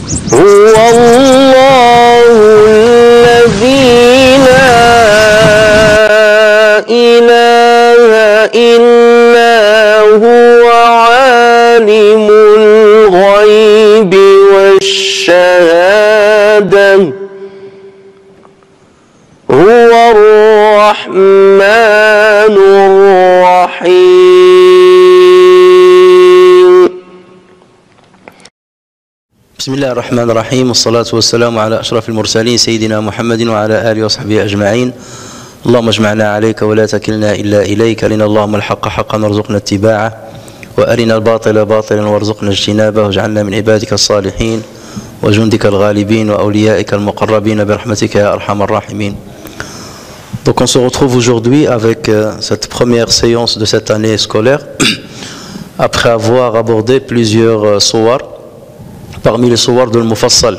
هو الله الذي لا إله إلا هو عالم الغيب والشهادة هو الرحمن الرحيم. بسم الله الرحمن الرحيم، والصلاة والسلام على أشرف المرسلين سيدنا محمد وعلى آله وصحبه أجمعين. اللهم اجمعنا عليك ولا تكلنا إلا إليك، أرنا اللهم الحق حقا وارزقنا اتباعه، وأرنا الباطل باطلا وارزقنا اجتنابه، واجعلنا من عبادك الصالحين وجندك الغالبين وأوليائك المقربين برحمتك يا أرحم الراحمين. Donc on se retrouve aujourd'hui avec cette première séance de cette année scolaire, après avoir abordé plusieurs sourates, parmi les sourates de Mufassal.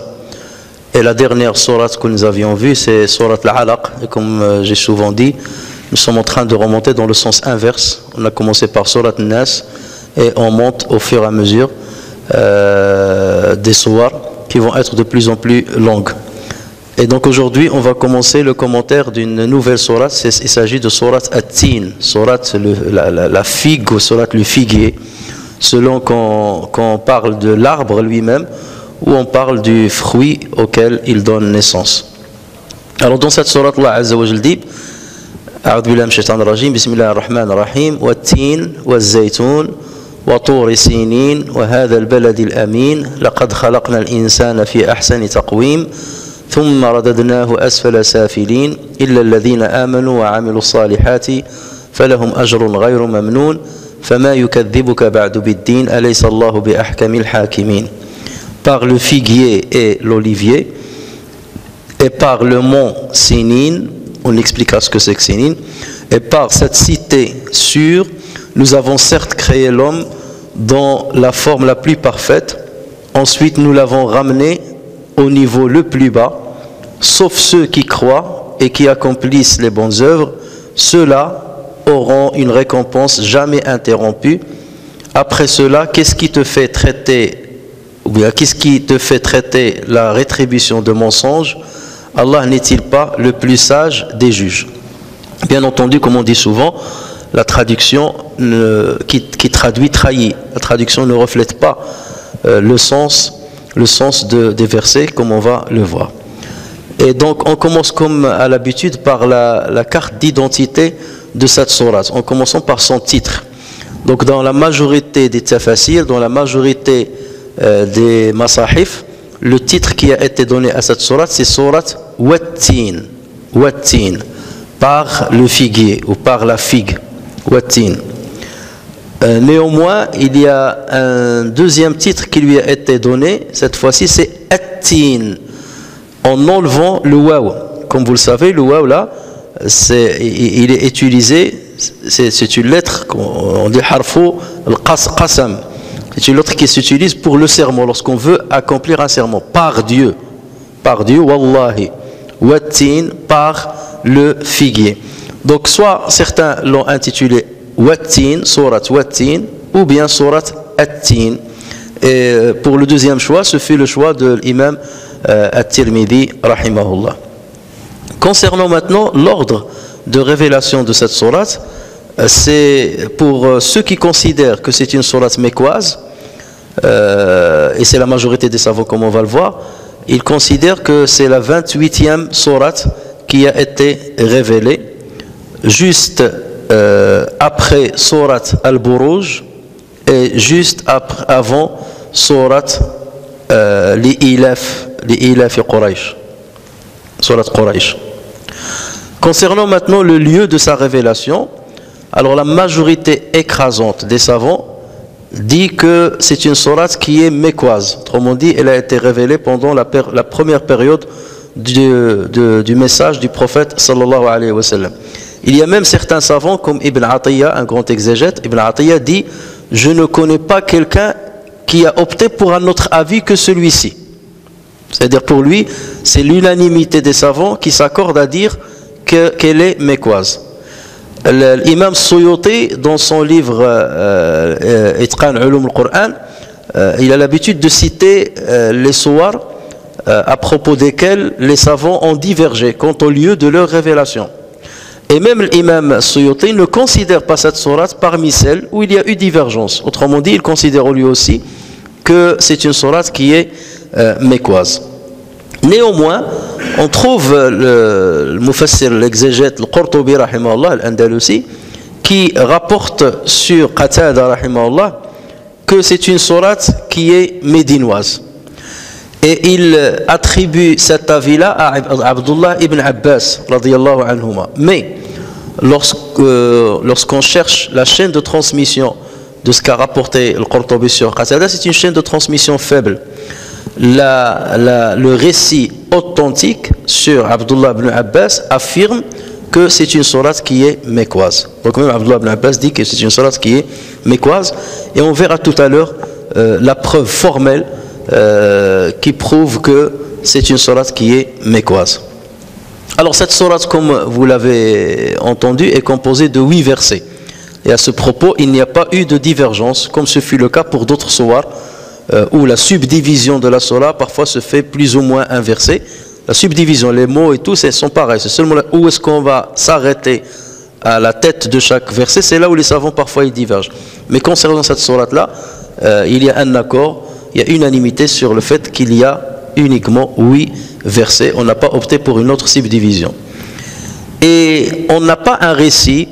Et la dernière sourate que nous avions vue, c'est sourate Al-Alaq. Et comme j'ai souvent dit, nous sommes en train de remonter dans le sens inverse. On a commencé par sourate Nas et on monte au fur et à mesure des sourates qui vont être de plus en plus longues. Et donc aujourd'hui, on va commencer le commentaire d'une nouvelle sourate. Il s'agit de sourate At-Tin, sourate la figue ou sourate le figuier, selon qu'on parle de l'arbre lui-même ou on parle du fruit auquel il donne naissance. Alors dans cette sourate, Allah Azza wa Jal dit أعوذ بالله من الشيطان الرجيم بسم الله الرحمن الرحيم والتين والزيتون وطور سينين وهذا البلد الأمين لقد خلقنا الإنسان في أحسن تقويم ثم رددناه أسفل سافلين إلا الذين آمنوا وعملوا الصالحات فلهم أجر غير ممنون فما يكذبك بعد بالدين أليس الله بأحكم الحاكمين. Par le figuier et l'olivier et par le mont Sinin, on expliquera ce que c'est que Sinin, et par cette cité sûre, nous avons certes créé l'homme dans la forme la plus parfaite, ensuite nous l'avons ramené au niveau le plus bas, sauf ceux qui croient et qui accomplissent les bonnes œuvres, ceux-là auront une récompense jamais interrompue. Après cela, qu'est-ce qui te fait traiter la rétribution de mensonge? Allah n'est-il pas le plus sage des juges? Bien entendu, comme on dit souvent, la traduction qui traduit trahit. La traduction ne reflète pas le sens des versets, comme on va le voir. Et donc on commence comme à l'habitude par la carte d'identité de cette sourate, en commençant par son titre. Donc dans la majorité des tafasir, dans la majorité des masahif, le titre qui a été donné à cette sourate, c'est sourate Wat-Tin, Wat-Tin, par le figuier ou par la figue, Wat-Tin. Néanmoins, il y a un deuxième titre qui lui a été donné, cette fois-ci c'est At-Tin, en enlevant le waw. Comme vous le savez, le waw là, il est utilisé, c'est une lettre, on dit harfu al-qasam. C'est une lettre qui s'utilise pour le serment, lorsqu'on veut accomplir un serment. Par Dieu, wallahi, Wat-Tin, par le figuier. Donc soit certains l'ont intitulé Wat-Tin, sourate Wat-Tin, ou bien sourate At-Tin. Et pour le deuxième choix, ce fut le choix de l'imam At-Tirmidhi, rahimahullah. Concernant maintenant l'ordre de révélation de cette sourate, c'est pour ceux qui considèrent que c'est une sourate mécoise, et c'est la majorité des savants comme on va le voir, ils considèrent que c'est la 28e sourate qui a été révélée, juste après sourate Al-Buruj et juste avant sourate Li-Ilaf Quraysh, sourate Quraysh. Concernant maintenant le lieu de sa révélation, alors la majorité écrasante des savants dit que c'est une sourate qui est mécoise. Autrement dit, elle a été révélée pendant la première période du message du prophète sallallahu alayhi wa sallam. Il y a même certains savants comme Ibn Atiyya, un grand exégète. Ibn Atiyya dit: je ne connais pas quelqu'un qui a opté pour un autre avis que celui-ci. C'est-à-dire pour lui, c'est l'unanimité des savants qui s'accordent à dire qu'elle est mécoise. L'imam Suyuti, dans son livre Itqan Ulum al-Qur'an, il a l'habitude de citer les soirs à propos desquels les savants ont divergé quant au lieu de leur révélation. Et même l'imam Suyuti ne considère pas cette sourate parmi celles où il y a eu divergence. Autrement dit, il considère lui aussi que c'est une sourate qui est mécoise. Néanmoins, on trouve le mufassir, l'exégète, le Qurtubi rahimahullah, l'Andalusi, qui rapporte sur Qatada rahimahullah que c'est une sourate qui est médinoise. Et il attribue cet avis-là à Abdullah ibn Abbas radiyallahu anhuma. Mais lorsqu'on cherche la chaîne de transmission de ce qu'a rapporté le Qurtubi sur Qatada, c'est une chaîne de transmission faible. Le récit authentique sur Abdullah ibn Abbas affirme que c'est une sourate qui est mécoise. Donc même Abdullah ibn Abbas dit que c'est une sourate qui est mécoise, et on verra tout à l'heure la preuve formelle qui prouve que c'est une sourate qui est mécoise. Alors cette sourate, comme vous l'avez entendu, est composée de 8 versets. Et à ce propos, il n'y a pas eu de divergence, comme ce fut le cas pour d'autres sourates, où la subdivision de la sourate parfois se fait plus ou moins inversée. La subdivision, les mots et tout, sont pareils. C'est seulement là où est-ce qu'on va s'arrêter à la tête de chaque verset, c'est là où les savants parfois ils divergent. Mais concernant cette sourate-là, il y a un accord, il y a unanimité sur le fait qu'il y a uniquement 8 versets. On n'a pas opté pour une autre subdivision. Et on n'a pas un récit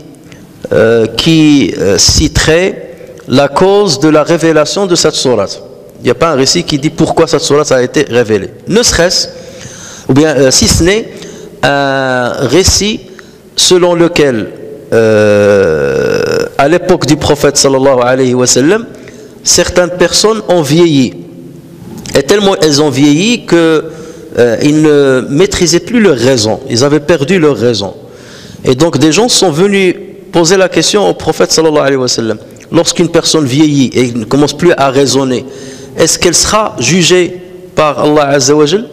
qui citerait la cause de la révélation de cette sourate. Il n'y a pas un récit qui dit pourquoi cette sourate a été révélée. Ne serait-ce, ou bien si ce n'est un récit selon lequel, à l'époque du prophète sallallahu alayhi wa sallam, certaines personnes ont vieilli. Et tellement elles ont vieilli qu'ils ne maîtrisaient plus leur raison. Ils avaient perdu leur raison. Et donc des gens sont venus poser la question au prophète sallallahu alayhi wa sallam. Lorsqu'une personne vieillit et ne commence plus à raisonner, est-ce qu'elle sera jugée par Allah Azza wa Jal?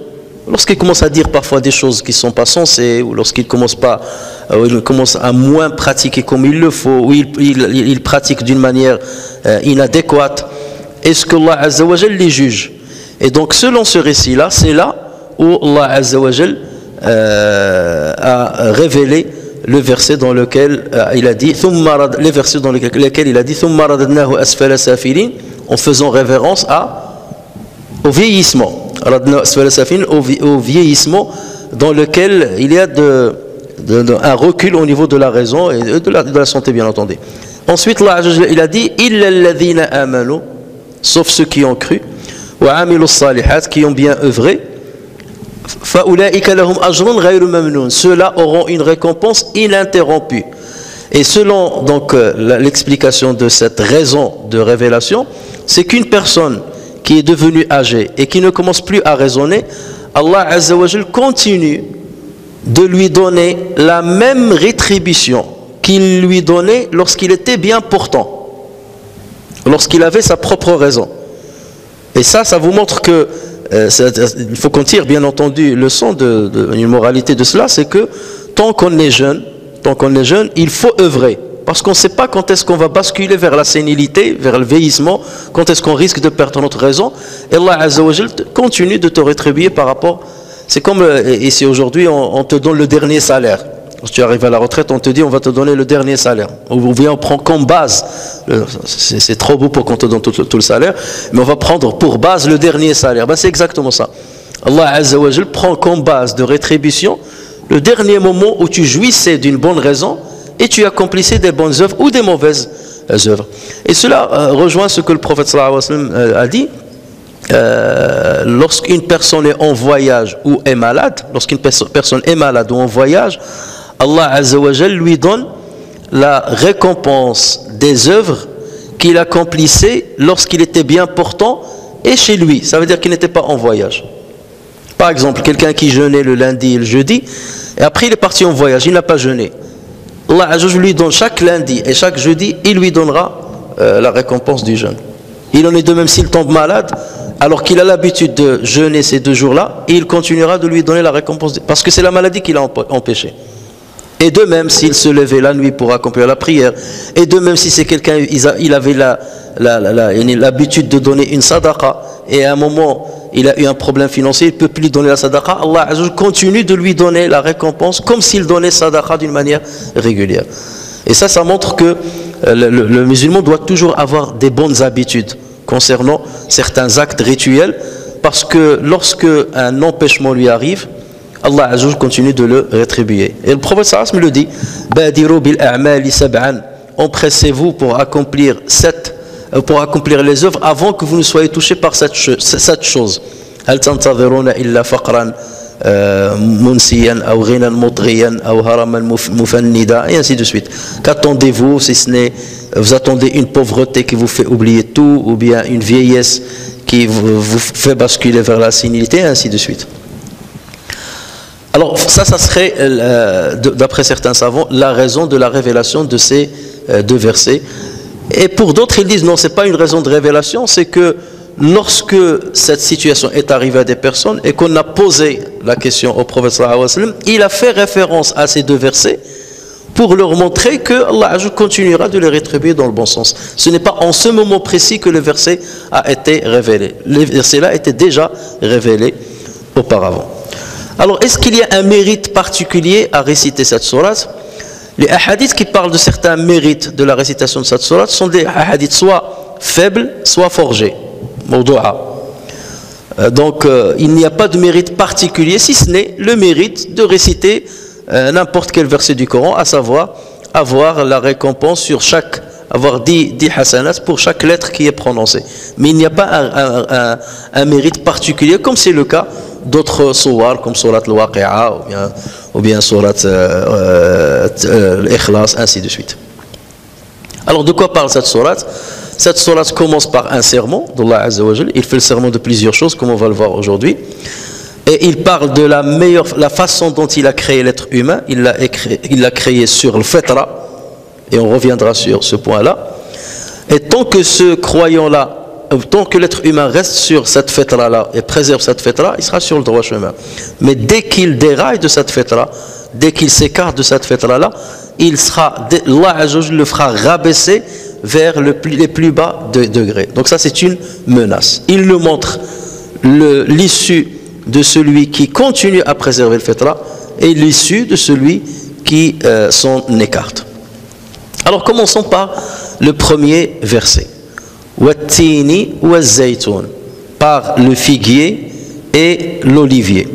Lorsqu'il commence à dire parfois des choses qui ne sont pas sensées, ou lorsqu'il commence à moins pratiquer comme il le faut, ou il pratique d'une manière inadéquate, est-ce que Allah Azza wa Jal les juge? Et donc selon ce récit-là, c'est là où Allah Azza wa Jal a révélé le verset dans lequel il a dit, les versets dans lesquels il a dit, en faisant révérence au vieillissement. Au vieillissement dans lequel il y a un recul au niveau de la raison et de la santé, bien entendu. Ensuite, Allah il a dit, sauf ceux qui ont cru, qui ont bien œuvré, ceux-là auront une récompense ininterrompue. Et selon donc l'explication de cette raison de révélation, c'est qu'une personne qui est devenue âgée et qui ne commence plus à raisonner, Allah Azza wa Jal continue de lui donner la même rétribution qu'il lui donnait lorsqu'il était bien portant, lorsqu'il avait sa propre raison. Et ça vous montre que il faut qu'on tire bien entendu leçon une moralité de cela, c'est que tant qu'on est jeune, il faut œuvrer. Parce qu'on ne sait pas quand est-ce qu'on va basculer vers la sénilité, vers le vieillissement, quand est-ce qu'on risque de perdre notre raison. Et Allah Azza wa Jal continue de te rétribuer par rapport. C'est comme ici aujourd'hui, on te donne le dernier salaire. Quand tu arrives à la retraite, on te dit on va te donner le dernier salaire. Ou bien on prend comme base, c'est trop beau pour qu'on te donne tout le salaire, mais on va prendre pour base le dernier salaire. Ben, c'est exactement ça. Allah Azza wa Jal prend comme base de rétribution le dernier moment où tu jouissais d'une bonne raison et tu accomplissais des bonnes œuvres ou des mauvaises œuvres. Et cela rejoint ce que le prophète sallallahu alayhi wa sallam a dit. Lorsqu'une personne est en voyage ou est malade, lorsqu'une personne est malade ou en voyage, Allah Azza wa Jal lui donne la récompense des œuvres qu'il accomplissait lorsqu'il était bien portant et chez lui. Ça veut dire qu'il n'était pas en voyage. Par exemple, quelqu'un qui jeûnait le lundi et le jeudi, et après il est parti en voyage, il n'a pas jeûné. Allah Azza wa Jal lui donne chaque lundi et chaque jeudi, il lui donnera la récompense du jeûne. Il en est de même s'il tombe malade, alors qu'il a l'habitude de jeûner ces 2 jours-là, et il continuera de lui donner la récompense, parce que c'est la maladie qui l'a empêché. Et de même s'il se levait la nuit pour accomplir la prière. Et de même si c'est quelqu'un, il avait l'habitude de donner une sadaqa, et à un moment il a eu un problème financier, il ne peut plus donner la sadaqa, Allah Azza wa Jalla continue de lui donner la récompense comme s'il donnait sadaqa d'une manière régulière. Et ça montre que le musulman doit toujours avoir des bonnes habitudes concernant certains actes rituels, parce que lorsque un empêchement lui arrive, Allah Azza wa Jalla continue de le rétribuer. Et le prophète sallallahu alayhi wa sallam le dit, Badiru bil a'mali sab'an, empressez-vous pour accomplir les œuvres avant que vous ne soyez touchés par cette chose. Hal tantadhiruna illa faqran munsiyan aw ghinan mutriyan aw haraman mufannida, et ainsi de suite. Qu'attendez-vous si ce n'est, vous attendez une pauvreté qui vous fait oublier tout, ou bien une vieillesse qui vous fait basculer vers la sénilité, et ainsi de suite. Alors ça serait, d'après certains savants, la raison de la révélation de ces deux versets. Et pour d'autres, ils disent non, ce n'est pas une raison de révélation, c'est que lorsque cette situation est arrivée à des personnes et qu'on a posé la question au prophète sallallahu alayhi wa sallam, il a fait référence à ces deux versets pour leur montrer que Allah continuera de les rétribuer dans le bon sens. Ce n'est pas en ce moment précis que le verset a été révélé. Les versets-là étaient déjà révélés auparavant. Alors, est-ce qu'il y a un mérite particulier à réciter cette sourate? Les hadiths qui parlent de certains mérites de la récitation de cette sourate sont des hadiths soit faibles, soit forgés. Donc, il n'y a pas de mérite particulier, si ce n'est le mérite de réciter n'importe quel verset du Coran, à savoir avoir la récompense sur chaque, avoir 10 hasanats pour chaque lettre qui est prononcée. Mais il n'y a pas un mérite particulier, comme c'est le cas d'autres sourates comme surat al-Waqi'a ou bien surat al-Ikhlas, ainsi de suite. Alors de quoi parle cette sourate? Cette sourate commence par un sermon d'Allah Azza wa Jal. Il fait le sermon de plusieurs choses, comme on va le voir aujourd'hui. Et il parle de la façon dont il a créé l'être humain. Il l'a créé sur le fitra, et on reviendra sur ce point-là. Et tant que ce croyant-là, tant que l'être humain reste sur cette fitra-là et préserve cette fitra, il sera sur le droit chemin. Mais dès qu'il déraille de cette fitra, dès qu'il s'écarte de cette fitra-là, Allah le fera rabaisser vers les plus bas degrés. Donc ça, c'est une menace. Il nous montre l'issue de celui qui continue à préserver le fitra et l'issue de celui qui s'en écarte. Alors commençons par le premier verset. Wattini wazzaytoun, par le figuier et l'olivier.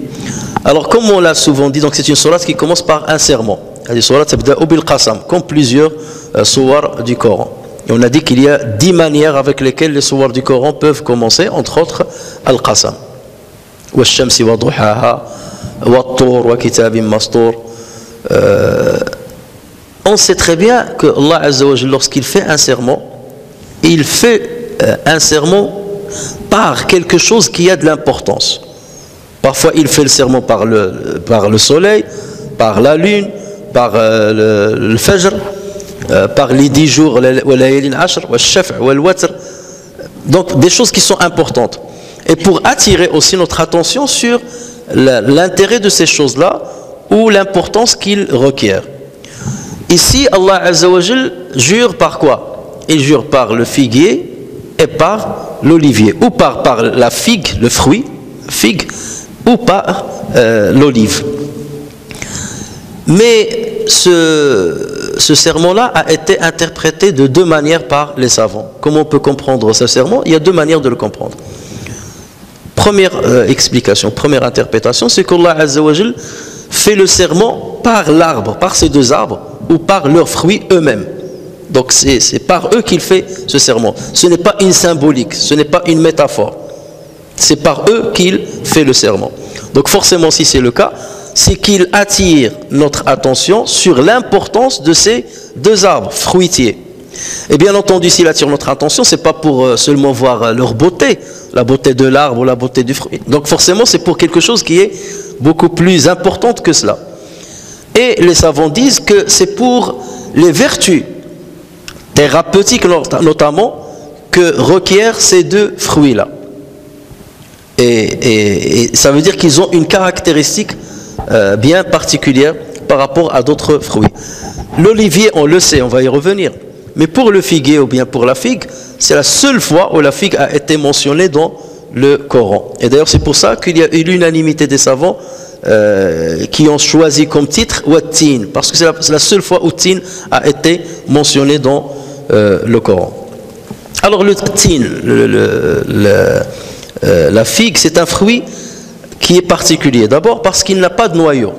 Alors comme on l'a souvent dit, donc c'est une sourate qui commence par un sermon. La sourate tabda'u bil qasam, comme plusieurs sourates du Coran. Et on a dit qu'il y a 10 manières avec lesquelles les sourates du Coran peuvent commencer, entre autres al-qasam. Wash-shamsi wa duhaha wat-tur wa kitabin mastur. On sait très bien que Allah Azza wa Jalla, lorsqu'il fait un sermon, il fait un sermon par quelque chose qui a de l'importance. Parfois il fait le sermon par le soleil, par la lune, par le fajr, par les 10 jours, donc des choses qui sont importantes. Et pour attirer aussi notre attention sur l'intérêt de ces choses-là ou l'importance qu'ils requièrent. Ici, Allah Azza wa Jal jure par quoi? Il jure par le figuier et par l'olivier, ou par la figue, le fruit, figue, ou par l'olive. Mais ce sermon-là a été interprété de deux manières par les savants. Comment on peut comprendre ce sermon? Il y a deux manières de le comprendre. Première explication, première interprétation, c'est qu'Allah Azza wa Jal fait le sermon par l'arbre, par ces deux arbres, ou par leurs fruits eux-mêmes. Donc c'est par eux qu'il fait ce sermon. Ce n'est pas une symbolique, ce n'est pas une métaphore. C'est par eux qu'il fait le sermon. Donc forcément, si c'est le cas, c'est qu'il attire notre attention sur l'importance de ces deux arbres fruitiers. Et bien entendu, s'il attire notre attention, ce n'est pas pour seulement voir leur beauté, la beauté de l'arbre ou la beauté du fruit. Donc forcément, c'est pour quelque chose qui est beaucoup plus importante que cela. Et les savants disent que c'est pour les vertus thérapeutiques notamment que requièrent ces deux fruits-là. Et ça veut dire qu'ils ont une caractéristique bien particulière par rapport à d'autres fruits. L'olivier, on le sait, on va y revenir. Mais pour le figuier ou bien pour la figue, c'est la seule fois où la figue a été mentionnée dans le Coran. Et d'ailleurs, c'est pour ça qu'il y a eu l'unanimité des savants qui ont choisi comme titre Wat-Tin, parce que c'est la seule fois où Tin a été mentionné dans le Coran. Alors le Tin, la figue, c'est un fruit qui est particulier. D'abord parce qu'il n'a pas de noyau.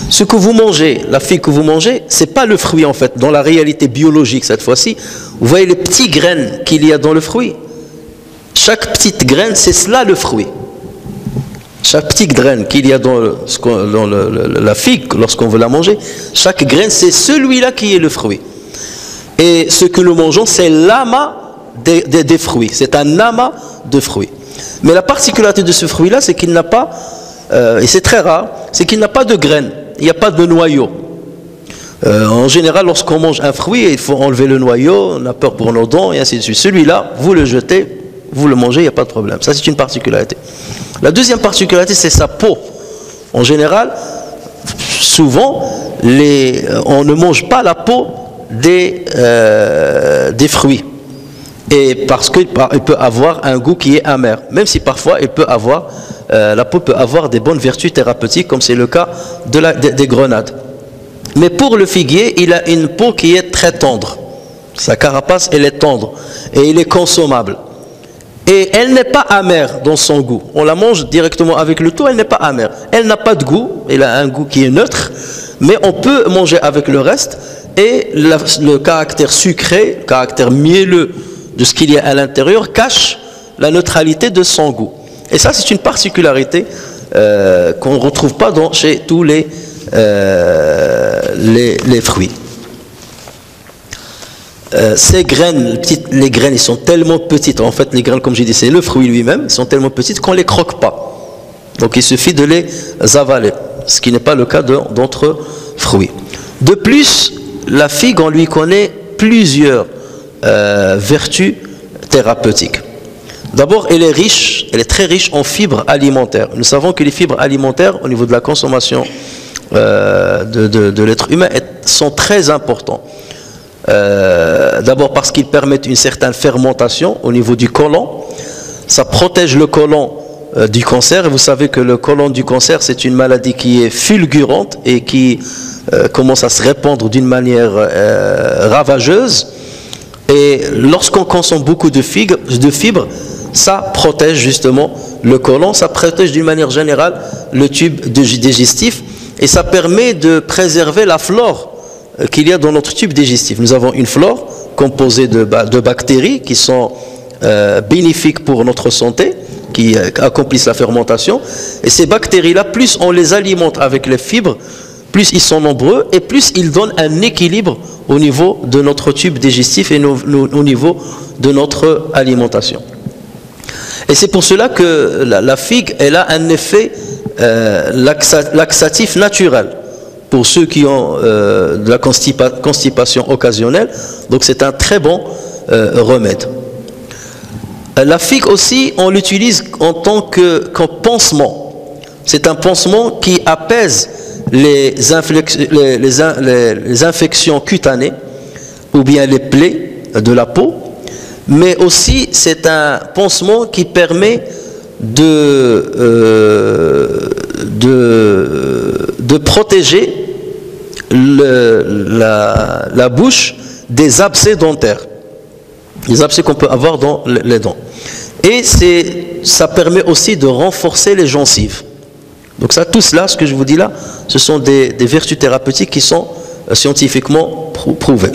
Ce que vous mangez, la figue que vous mangez, c'est pas le fruit en fait, dans la réalité biologique cette fois-ci. Vous voyez les petites graines qu'il y a dans le fruit. Chaque petite graine, c'est cela le fruit. Chaque petite graine qu'il y a dans la figue, lorsqu'on veut la manger, chaque graine, c'est celui-là qui est le fruit. Et ce que nous mangeons, c'est l'amas des fruits. C'est un amas de fruits. Mais la particularité de ce fruit-là, c'est qu'il n'a pas, et c'est très rare, c'est qu'il n'a pas de graines. Il n'y a pas de noyau. En général, lorsqu'on mange un fruit, il faut enlever le noyau, on a peur pour nos dents, et ainsi de suite. Celui-là, vous le jetez, vous le mangez, il n'y a pas de problème. Ça, c'est une particularité. La deuxième particularité, c'est sa peau. En général, souvent, on ne mange pas la peau des fruits. Et parce qu'il peut avoir un goût qui est amer. Même si parfois, la peau peut avoir des bonnes vertus thérapeutiques, comme c'est le cas des grenades. Mais pour le figuier, il a une peau qui est très tendre. Sa carapace, elle est tendre. Et il est consommable. Et elle n'est pas amère dans son goût. On la mange directement avec le tout, elle n'est pas amère. Elle n'a pas de goût, elle a un goût qui est neutre, mais on peut manger avec le reste. Et le caractère sucré, le caractère mielleux de ce qu'il y a à l'intérieur cache la neutralité de son goût. Et ça, c'est une particularité qu'on ne retrouve pas chez tous les fruits. Ces graines, les graines, ils sont tellement petites. En fait, les graines, comme j'ai dit, c'est le fruit lui-même. Ils sont tellement petites qu'on ne les croque pas. Donc, il suffit de les avaler, ce qui n'est pas le cas d'autres fruits. De plus, la figue, on lui connaît plusieurs vertus thérapeutiques. D'abord, elle est très riche en fibres alimentaires. Nous savons que les fibres alimentaires, au niveau de la consommation de l'être humain, sont très importantes. D'abord parce qu'ils permettent une certaine fermentation au niveau du côlon. Ça protège le côlon du cancer. Et vous savez que le côlon du cancer, c'est une maladie qui est fulgurante et qui commence à se répandre d'une manière ravageuse. Et lorsqu'on consomme beaucoup de fibres, ça protège justement le côlon, ça protège d'une manière générale le tube digestif et ça permet de préserver la flore qu'il y a dans notre tube digestif. Nous avons une flore composée de bactéries qui sont bénéfiques pour notre santé, qui accomplissent la fermentation. Et ces bactéries-là, plus on les alimente avec les fibres, plus ils sont nombreux et plus ils donnent un équilibre au niveau de notre tube digestif et au niveau de notre alimentation. Et c'est pour cela que la figue, elle a un effet laxatif naturel pour ceux qui ont de la constipation occasionnelle. Donc c'est un très bon remède. La figue aussi, on l'utilise en tant qu'un pansement. C'est un pansement qui apaise les infections cutanées ou bien les plaies de la peau, mais aussi c'est un pansement qui permet de protéger la bouche des abcès dentaires, les abcès qu'on peut avoir dans les dents. Et ça permet aussi de renforcer les gencives. Donc ça, tout cela, ce que je vous dis là, ce sont des vertus thérapeutiques qui sont scientifiquement prouvées.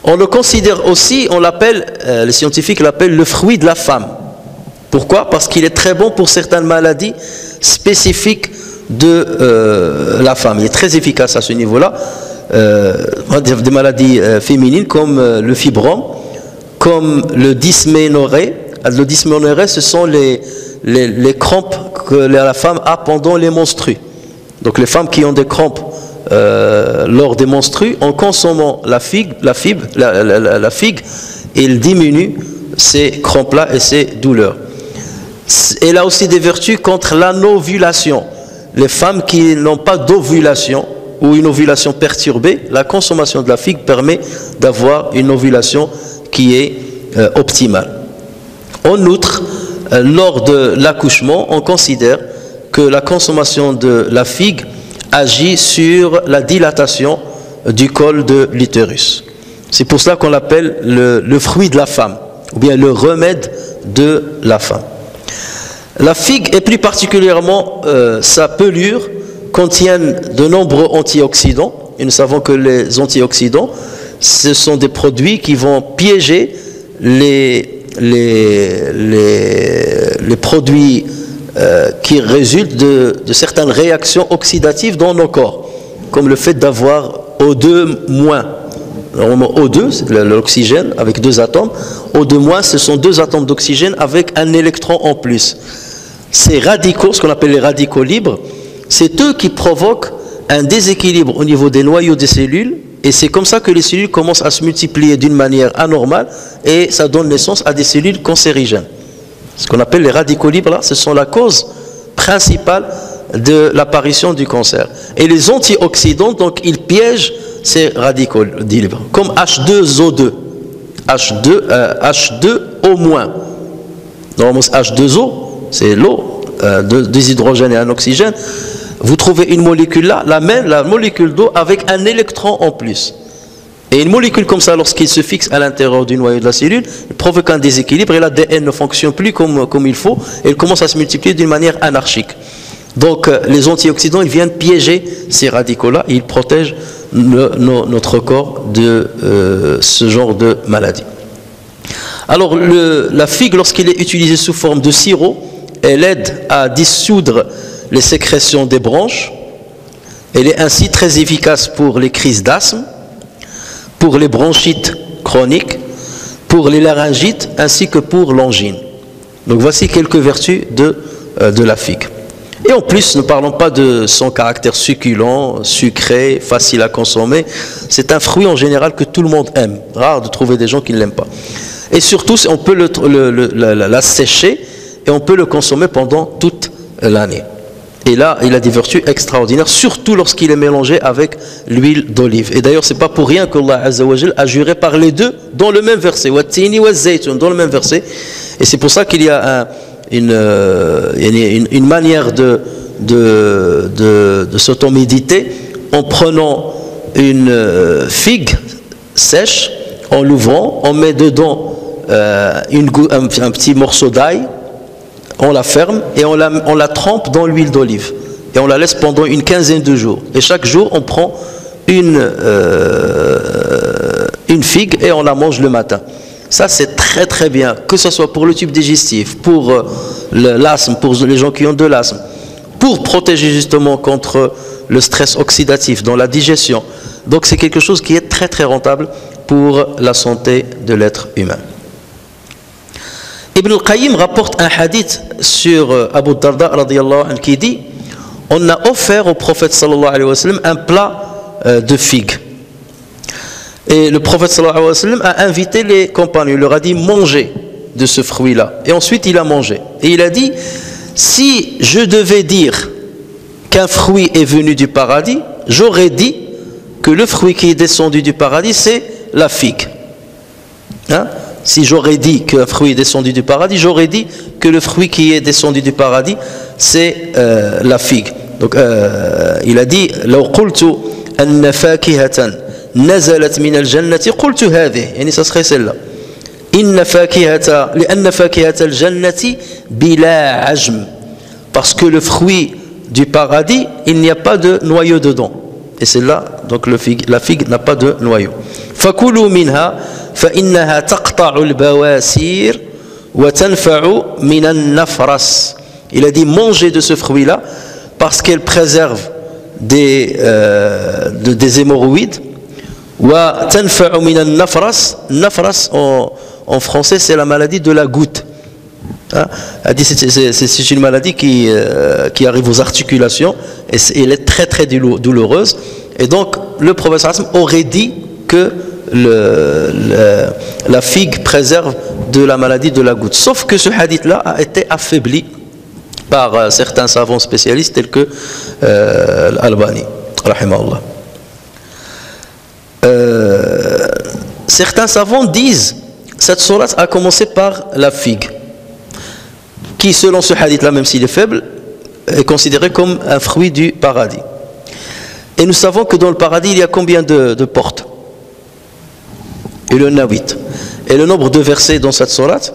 On le considère aussi, les scientifiques l'appellent le fruit de la femme. Pourquoi? Parce qu'il est très bon pour certaines maladies spécifiques de la femme. Il est très efficace à ce niveau-là. Des maladies féminines comme le fibrome, comme le dysménorrhée. Le dysménorrhée, ce sont les crampes que la femme a pendant les menstrues. Donc les femmes qui ont des crampes lors des menstrues, en consommant la figue, il diminue ces crampes-là et ces douleurs. Elle a aussi des vertus contre l'anovulation. les femmes qui n'ont pas d'ovulation ou une ovulation perturbée, la consommation de la figue permet d'avoir une ovulation qui est optimale. En outre, lors de l'accouchement, on considère que la consommation de la figue agit sur la dilatation du col de l'utérus. C'est pour cela qu'on l'appelle le fruit de la femme, ou bien le remède de la femme. La figue, et plus particulièrement sa pelure, contiennent de nombreux antioxydants. Et nous savons que les antioxydants, ce sont des produits qui vont piéger les produits qui résultent de certaines réactions oxydatives dans nos corps, comme le fait d'avoir O2-. Normalement, O2, c'est l'oxygène avec 2 atomes. O2-, ce sont 2 atomes d'oxygène avec un électron en plus. Ces radicaux, ce qu'on appelle les radicaux libres, c'est eux qui provoquent un déséquilibre au niveau des noyaux des cellules, et c'est comme ça que les cellules commencent à se multiplier d'une manière anormale, et ça donne naissance à des cellules cancérigènes. Ce qu'on appelle les radicaux libres, là, ce sont la cause principale de l'apparition du cancer. Et les antioxydants, donc, ils piègent ces radicaux libres, comme H2O2, H2O-. Normalement, H2O, c'est l'eau, 2 hydrogènes et un oxygène. Vous trouvez une molécule là, la molécule d'eau avec un électron en plus. Et une molécule comme ça, lorsqu'il se fixe à l'intérieur du noyau de la cellule, il provoque un déséquilibre et l'ADN ne fonctionne plus comme il faut, et il commence à se multiplier d'une manière anarchique. Donc les antioxydants, ils viennent piéger ces radicaux-là et ils protègent notre corps de ce genre de maladie. Alors la figue, lorsqu'elle est utilisée sous forme de sirop, elle aide à dissoudre les sécrétions des branches. Elle est ainsi très efficace pour les crises d'asthme, pour les bronchites chroniques, pour les laryngites ainsi que pour l'angine. Donc voici quelques vertus de la figue. Et en plus, ne parlons pas de son caractère succulent, sucré, facile à consommer. C'est un fruit en général que tout le monde aime. Rare de trouver des gens qui ne l'aiment pas. Et surtout, on peut la sécher et on peut le consommer pendant toute l'année. Et là, il a des vertus extraordinaires, surtout lorsqu'il est mélangé avec l'huile d'olive. Et d'ailleurs, c'est pas pour rien qu'Allah Azza wa Jal a juré par les deux dans le même verset. Wattini wa zaytun, dans le même verset. Et c'est pour ça qu'il y a une manière de s'automéditer en prenant une figue sèche, en l'ouvrant, on met dedans un petit morceau d'ail, on la ferme et on la trempe dans l'huile d'olive et on la laisse pendant une quinzaine de jours. Et chaque jour, on prend une figue et on la mange le matin. Ça, c'est très très bien, que ce soit pour le tube digestif, pour l'asthme, pour les gens qui ont de l'asthme, pour protéger justement contre le stress oxydatif dans la digestion. Donc c'est quelque chose qui est très très rentable pour la santé de l'être humain. Ibn al-Qayyim rapporte un hadith sur Abu Darda radiyallahu anhu qui dit: on a offert au prophète sallallahu alayhi wa sallam un plat de figues. Et le prophète sallallahu alayhi wa sallam a invité les compagnons, il leur a dit: mangez de ce fruit-là. Et ensuite il a mangé. Et il a dit: si je devais dire qu'un fruit est venu du paradis, j'aurais dit que le fruit qui est descendu du paradis, c'est la figue. Hein? Si j'aurais dit qu'un fruit est descendu du paradis, j'aurais dit que le fruit qui est descendu du paradis, c'est la figue. Donc il a dit: لو قلت أن فاكهة نزلت من الجنة قلت هذه. يعني ça serait celle-là. لأن فاكهة الجنة بلا عجم. Parce que le fruit du paradis, il n'y a pas de noyau dedans. Et c'est là, donc la figue n'a pas de noyau. فكلوا منها فإنها تقطع البواسير وتنفع من النفرس. Il a dit: mangez de ce fruit-là parce qu'elle préserve des hémorroïdes. وتنفع من النفرس. Nafras en français, c'est la maladie de la goutte. Hein? C'est une maladie qui arrive aux articulations et elle est très très douloureuse. Et donc le prophète aurait dit que la figue préserve de la maladie de la goutte. Sauf que ce hadith-là a été affaibli par certains savants spécialistes tels que Al-Albani, rahimahullah. Certains savants disent cette sourate a commencé par la figue, qui selon ce hadith-là, même s'il est faible, est considéré comme un fruit du paradis. Et nous savons que dans le paradis, il y a combien de portes? Il y en a 8. Et le nombre de versets dans cette sourate?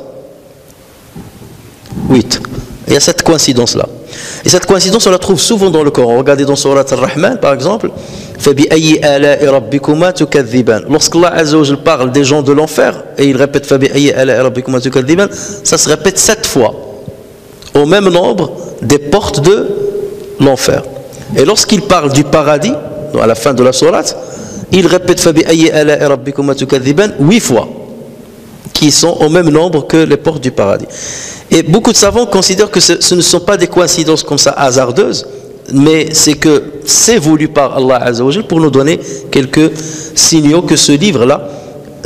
8. Il y a cette coïncidence-là. Et cette coïncidence, on la trouve souvent dans le Coran. Regardez dans sourate Ar-Rahman, par exemple. Lorsqu'Allah Azza wa Jal parle des gens de l'enfer, et il répète ça se répète 7 fois, au même nombre des portes de l'enfer. Et lorsqu'il parle du paradis, à la fin de la sourate, il répète 8 fois, qui sont au même nombre que les portes du paradis. Et beaucoup de savants considèrent que ce ne sont pas des coïncidences comme ça hasardeuses, mais c'est que c'est voulu par Allah Azza wa Jal pour nous donner quelques signaux que ce livre-là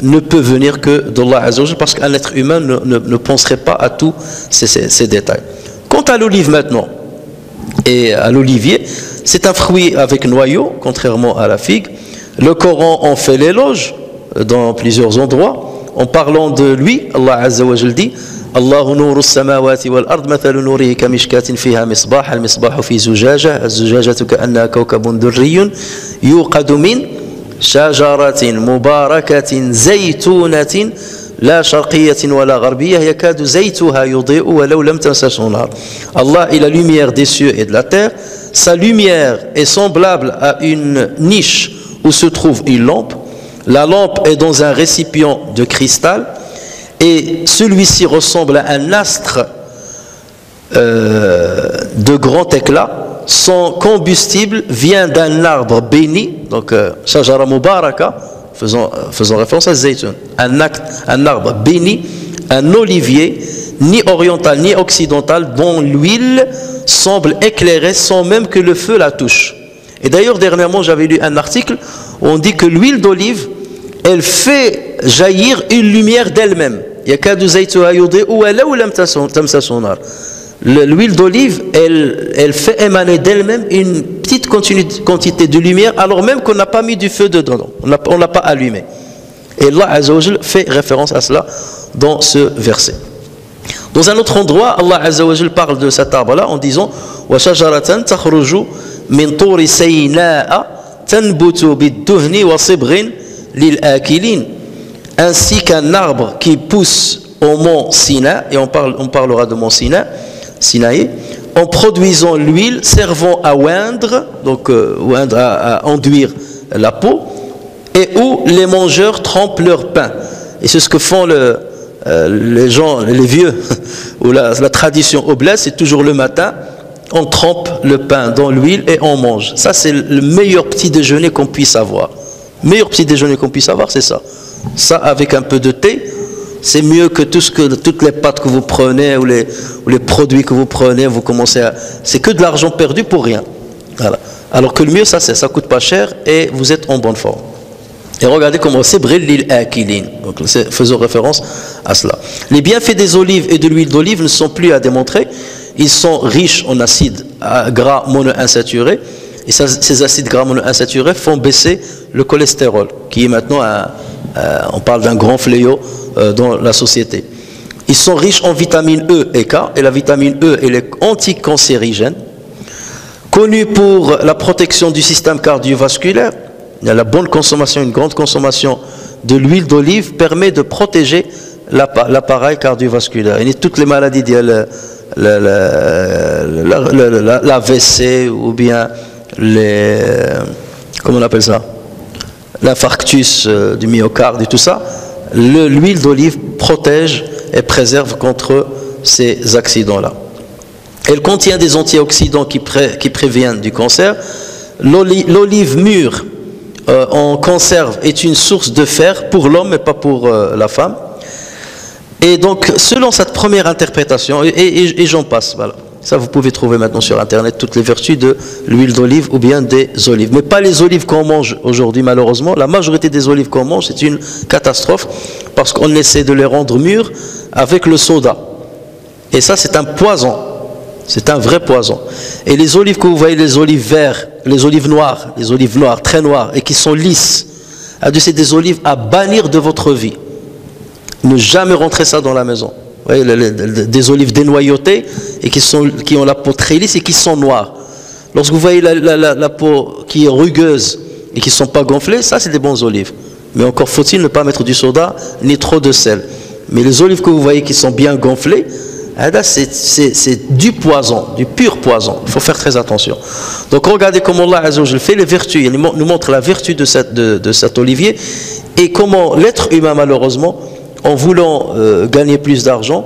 ne peut venir que d'Allah Azza wa Jal, parce qu'un être humain ne penserait pas à tous ces détails. Quant à l'olive maintenant, et à l'olivier, c'est un fruit avec noyau, contrairement à la figue. Le Coran en fait l'éloge dans plusieurs endroits. En parlant de lui, Allah Azza wa Jal dit Allahu nuru as-samawati wal ard mathalu nurihi kamishkatin fiha misbah al-misbahu fi zujajah az-zujajatu ka'annaha kawkabun durriyyun yuqadu min shajaratin mubarakatin zaytunatin la sharqiyatin wala gharbiyah yakadu zaytuha yudhi'u walau lam tamsashu nar. Allah est la lumière des cieux et de la terre. Sa lumière est semblable à une niche où se trouve une lampe. La lampe est dans un récipient de cristal et celui-ci ressemble à un astre de grand éclat. Son combustible vient d'un arbre béni, donc shajara mubaraka, faisant référence à zaytun, un arbre béni, un olivier, ni oriental ni occidental, dont l'huile semble éclairer sans même que le feu la touche. Et d'ailleurs, dernièrement, j'avais lu un article où on dit que l'huile d'olive, elle fait jaillir une lumière d'elle-même. L'huile d'olive, elle fait émaner d'elle-même une petite quantité de lumière, alors même qu'on n'a pas mis du feu dedans, on ne l'a pas allumé. Et Allah Azza wa Jal fait référence à cela dans ce verset. Dans un autre endroit, Allah Azza wa Jal parle de cet arbre-là en disant وَشَجَرَةً تَخْرُجُ مِنْ طُورِ سَيْنَاءَ تَنْبُتُ بِالدُّهْنِ وَصِبْغٍ لِلْآكِلِينَ, ainsi qu'un arbre qui pousse au mont Sina, et on parlera de mont Sinaï, en produisant l'huile servant à oindre, donc oindre à enduire la peau, et où les mangeurs trempent leur pain. Et c'est ce que font les gens, les vieux, ou la tradition au bled, c'est toujours le matin, on trempe le pain dans l'huile et on mange. Ça, c'est le meilleur petit déjeuner qu'on puisse avoir. Le meilleur petit déjeuner qu'on puisse avoir, c'est ça. Ça, avec un peu de thé, c'est mieux que toutes les pâtes que vous prenez ou les produits que vous prenez, vous commencez à... C'est que de l'argent perdu pour rien. Voilà. Alors que le mieux, ça coûte pas cher et vous êtes en bonne forme. Et regardez comment c'est bril l'île Akilin. Donc, faisons référence à cela. Les bienfaits des olives et de l'huile d'olive ne sont plus à démontrer. Ils sont riches en acides gras monoinsaturés. Et ces acides gras monoinsaturés font baisser le cholestérol, qui est maintenant, on parle d'un grand fléau dans la société. Ils sont riches en vitamine E et K. Et la vitamine E, elle est anticancérigène. Connue pour la protection du système cardiovasculaire. La bonne consommation, une grande consommation de l'huile d'olive permet de protéger l'appareil cardiovasculaire. Et toutes les maladies, l'AVC ou bien comment on appelle ça, l'infarctus du myocarde et tout ça, l'huile d'olive protège et préserve contre ces accidents-là. Elle contient des antioxydants qui préviennent du cancer. L'olive mûre en conserve est une source de fer pour l'homme mais pas pour la femme. Et donc, selon cette première interprétation, et j'en passe, voilà. Ça, vous pouvez trouver maintenant sur Internet toutes les vertus de l'huile d'olive ou bien des olives. Mais pas les olives qu'on mange aujourd'hui, malheureusement. La majorité des olives qu'on mange, c'est une catastrophe parce qu'on essaie de les rendre mûres avec le soda. Et ça, c'est un poison. C'est un vrai poison. Et les olives que vous voyez, les olives vertes, les olives noires, très noires, et qui sont lisses, c'est des olives à bannir de votre vie. Ne jamais rentrer ça dans la maison. Vous voyez, des olives dénoyautées et qui ont la peau très lisse et qui sont noires. Lorsque vous voyez la peau qui est rugueuse et qui ne sont pas gonflées, ça c'est des bonnes olives. Mais encore faut-il ne pas mettre du soda ni trop de sel. Mais les olives que vous voyez qui sont bien gonflées, c'est du poison, du pur poison. Il faut faire très attention. Donc regardez comment Allah Azza wa Jalla fait les vertus. Il nous montre la vertu de cet olivier et comment l'être humain, malheureusement, en voulant gagner plus d'argent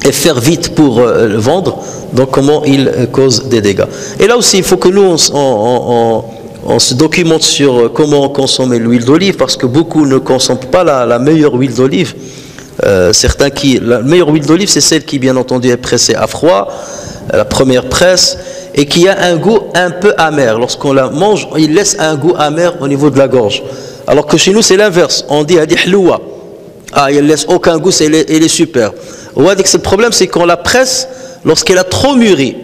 et faire vite pour le vendre, donc comment il cause des dégâts. Et là aussi, il faut que nous, on se documente sur comment consommer l'huile d'olive, parce que beaucoup ne consomment pas la meilleure huile d'olive. La meilleure huile d'olive, c'est celle qui, bien entendu, est pressée à froid, la première presse, et qui a un goût un peu amer. Lorsqu'on la mange, il laisse un goût amer au niveau de la gorge. Alors que chez nous, c'est l'inverse. On dit hadi hloua. Il ne laisse aucun goût, elle est super. Le problème, c'est qu'on la presse lorsqu'elle a trop mûri.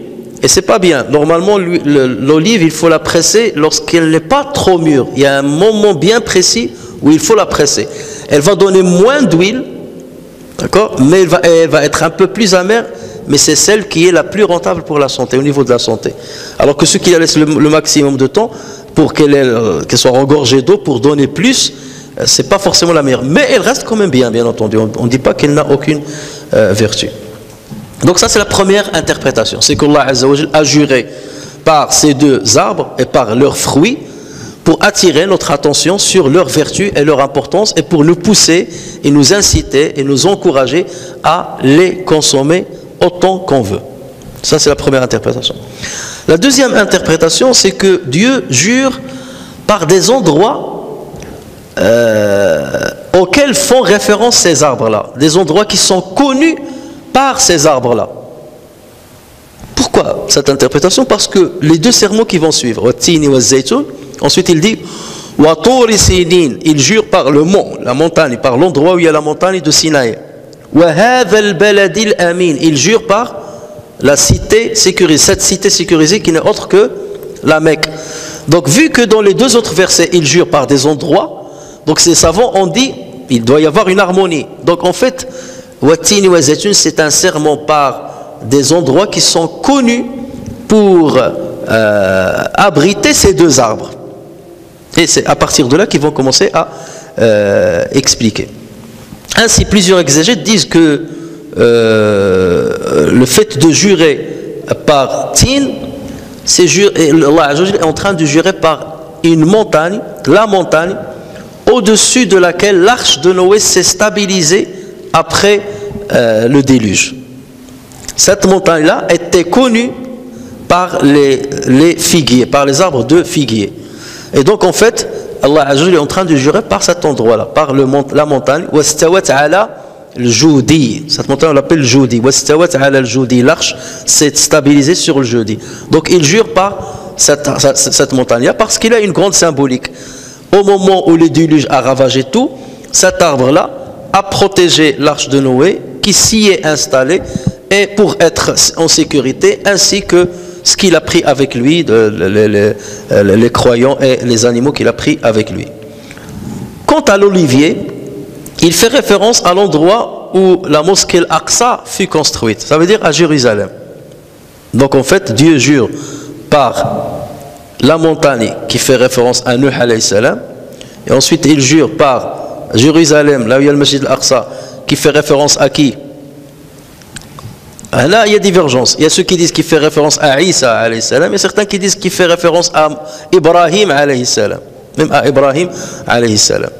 Et c'est pas bien. Normalement, l'olive, il faut la presser lorsqu'elle n'est pas trop mûre. Il y a un moment bien précis où il faut la presser. Elle va donner moins d'huile, d'accord, mais elle va être un peu plus amère, mais c'est celle qui est la plus rentable pour la santé, au niveau de la santé. Alors que ceux qui la laissent le maximum de temps pour qu'elle soit regorgée d'eau, pour donner plus, c'est pas forcément la meilleure. Mais elle reste quand même bien entendu. On ne dit pas qu'elle n'a aucune vertu. Donc ça, c'est la première interprétation. C'est qu'Allah Azza wa Jalla a juré par ces deux arbres et par leurs fruits pour attirer notre attention sur leur vertu et leur importance, et pour nous pousser et nous inciter et nous encourager à les consommer autant qu'on veut. Ça, c'est la première interprétation. La deuxième interprétation, c'est que Dieu jure par des endroits auxquels font référence ces arbres-là, des endroits qui sont connus par ces arbres-là. Pourquoi cette interprétation? Parce que les deux sermons qui vont suivre, ensuite il dit il jure par le mont, la montagne, par l'endroit où il y a la montagne de Sinaï. Il jure par la cité sécurisée, cette cité sécurisée qui n'est autre que la Mecque. Donc vu que dans les deux autres versets il jure par des endroits, donc ces savants ont dit il doit y avoir une harmonie. Donc en fait, c'est un serment par des endroits qui sont connus pour abriter ces deux arbres. Et c'est à partir de là qu'ils vont commencer à expliquer. Ainsi, plusieurs exégètes disent que le fait de jurer par Tin, Allah est en train de jurer par une montagne, la montagne, au-dessus de laquelle l'arche de Noé s'est stabilisée après le déluge. Cette montagne-là était connue par les figuiers, par les arbres de figuiers. Et donc en fait, Allah est en train de jurer par cet endroit-là, par la montagne. Cette montagne on l'appelle Joudi. L'arche s'est stabilisée sur le Joudi. Donc il jure par cette montagne-là parce qu'il a une grande symbolique. Au moment où le déluge a ravagé tout, cet arbre-là a protégé l'arche de Noé qui s'y est installé, et pour être en sécurité, ainsi que ce qu'il a pris avec lui, les croyants et les animaux qu'il a pris avec lui. Quant à l'olivier, il fait référence à l'endroit où la mosquée Al-Aqsa fut construite, ça veut dire à Jérusalem. Donc en fait, Dieu jure par la montagne qui fait référence à Nuh alayhi salam, et ensuite il jure par Jérusalem, là où il y a le Masjid Al-Aqsa, qui fait référence à qui? Là il y a divergence. Il y a ceux qui disent qu'il fait référence à Isa alayhi salam, et certains qui disent qu'il fait référence à Ibrahim alayhi salam, même à Ibrahim alayhi salam.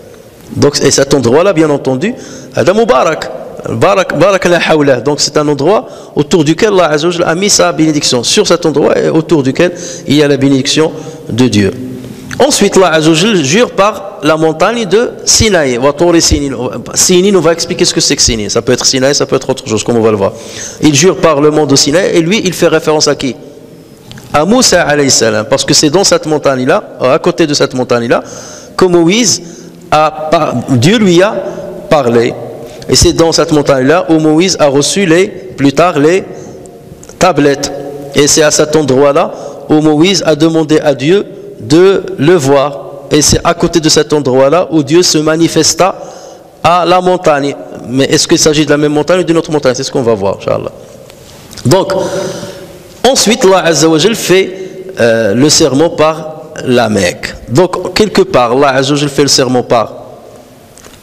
Donc, et cet endroit-là, bien entendu, Adam Mubarak, Barak la hawla. Donc c'est un endroit autour duquel Allah Azza wa Jalla a mis sa bénédiction. Sur cet endroit et autour duquel il y a la bénédiction de Dieu. Ensuite, Allah Azza wa Jalla jure par la montagne de Sinaï. Sinin, on va expliquer ce que c'est que Sinaï. Ça peut être Sinaï, ça peut être autre chose, comme on va le voir. Il jure par le mont de Sinaï, et lui, il fait référence à qui? À Moussa alayhi salam. Parce que c'est dans cette montagne-là, à côté de cette montagne-là, que Moïse Dieu lui a parlé, et c'est dans cette montagne là où Moïse a reçu plus tard les tablette. Et c'est à cet endroit-là où Moïse a demandé à Dieu de le voir. Et c'est à côté de cet endroit-là où Dieu se manifesta à la montagne. Mais est-ce qu'il s'agit de la même montagne ou d'une autre montagne? C'est ce qu'on va voir, Inch'Allah. Donc, ensuite, Allah Azza wa Jal fait le serment par la Mecque. Donc, quelque part, Allah Azza wa Jal fait le serment par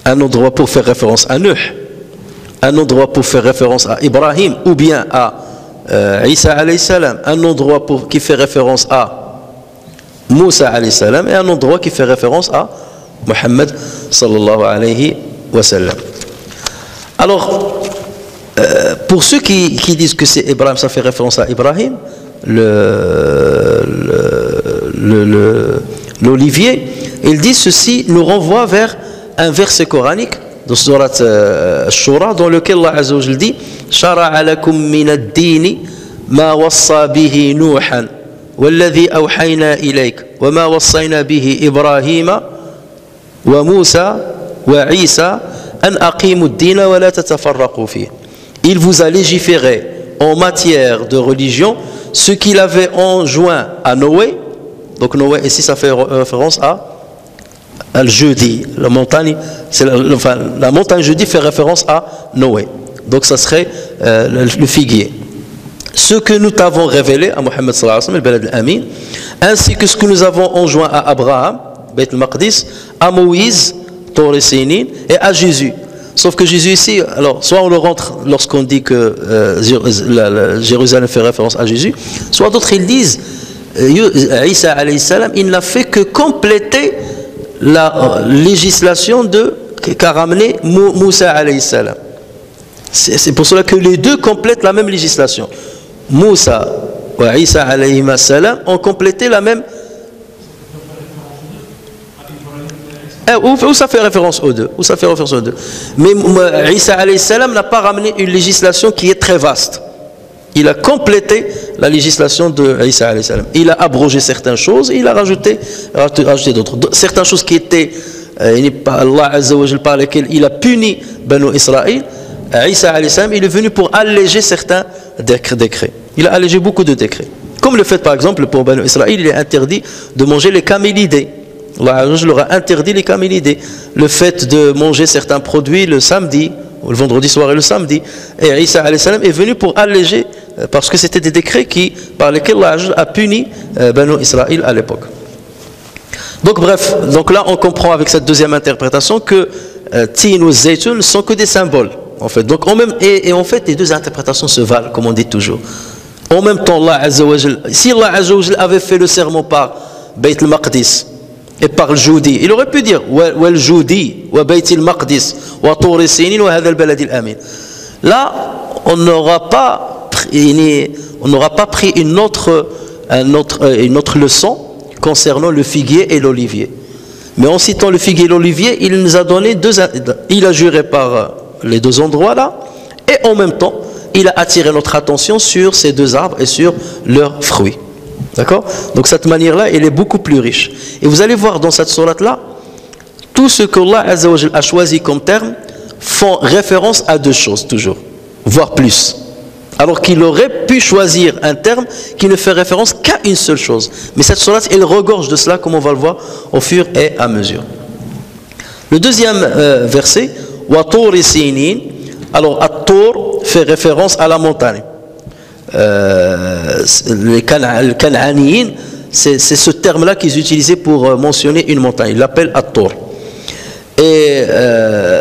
un endroit pour faire référence à Nuh, un endroit pour faire référence à Ibrahim, ou bien à Isa alayhi salam, un endroit qui fait référence à Moussa alayhi salam, et un endroit qui fait référence à Muhammad sallallahu alayhi wa sallam. Alors, pour ceux qui disent que c'est Ibrahim, ça fait référence à Ibrahim, l'olivier, ils disent ceci nous renvoie vers un verset coranique de surat Shura, dans lequel Allah Azza wa Jalla dit Shara'a lakum min ad-dini ma wassa bihi Nuhan والذي أوحينا إليك وما وصينا به إبراهيم وموسى وعيسى أن أقيموا الدين ولا تتفرقوا فيه. Il vous a légiféré en matière de religion ce qu'il avait enjoint à Noé. Donc Noé ici ça fait référence à Al-Judi, la montagne, la montagne Judi fait référence à Noé. Donc ça serait le figuier. Ce que nous t'avons révélé à Muhammad sallallahu alayhi wa sallam, al-Balad al-Amin, ainsi que ce que nous avons enjoint à Abraham, Beit al-Maqdis, à Moïse, Tor et Sinin, et à Jésus. Sauf que Jésus ici, alors soit on le rentre lorsqu'on dit que Jérusalem fait référence à Jésus, soit d'autres ils disent Isa alayhi salam, il n'a fait que compléter la législation qu'a ramené Moussa alayhi salam. C'est pour cela que les deux complètent la même législation. Moussa et Isa alayhi salam ont complété la même. Où ça fait référence aux deux? Où ça fait référence aux deux? Mais Isa alayhi salam n'a pas ramené une législation qui est très vaste. Il a complété la législation de Isa alayhi salam. Il a abrogé certaines choses et il a rajouté d'autres. Certaines choses qui étaient Allah Azza wa Jal par lesquelles il a puni Banu Israël. Isa alayhi salam, il est venu pour alléger certains décrets. Il a allégé beaucoup de décrets. Comme le fait par exemple pour Banu Israël, il est interdit de manger les camélidés. Allah leur a interdit les camélidés. Le fait de manger certains produits le samedi, ou le vendredi soir et le samedi. Et Isa alayhi salam est venu pour alléger, parce que c'était des décrets par lesquels Allah a puni Banu Israël à l'époque. Donc bref, donc là on comprend avec cette deuxième interprétation que Tin ou Zaytun ne sont que des symboles. En fait. Donc, en fait, les deux interprétations se valent, comme on dit toujours. En même temps, Allah Azza wa Jal, si Allah Azza wa Jal avait fait le serment par Beit al-Maqdis et par le Judi, il aurait pu dire Wal Judi, wa Beit al-Maqdis, wa Tur Sinin, wa Hadha al-Balad al-Amin. Là, on n'aura pas pris une autre leçon concernant le figuier et l'olivier. Mais en citant le figuier et l'olivier, il nous a donné il a juré par les deux endroits là, et en même temps il a attiré notre attention sur ces deux arbres et sur leurs fruits. D'accord? Donc cette manière là elle est beaucoup plus riche, et vous allez voir dans cette sourate là tout ce que Allah Azza wa Jal a choisi comme terme font référence à deux choses toujours, voire plus, alors qu'il aurait pu choisir un terme qui ne fait référence qu'à une seule chose. Mais cette sourate elle regorge de cela, comme on va le voir au fur et à mesure. Le deuxième verset, Wa Tur Sinin. Alors, At-Tur fait référence à la montagne. Les Cananiens, c'est ce terme-là qu'ils utilisaient pour mentionner une montagne. Ils l'appellent At-Tur. Et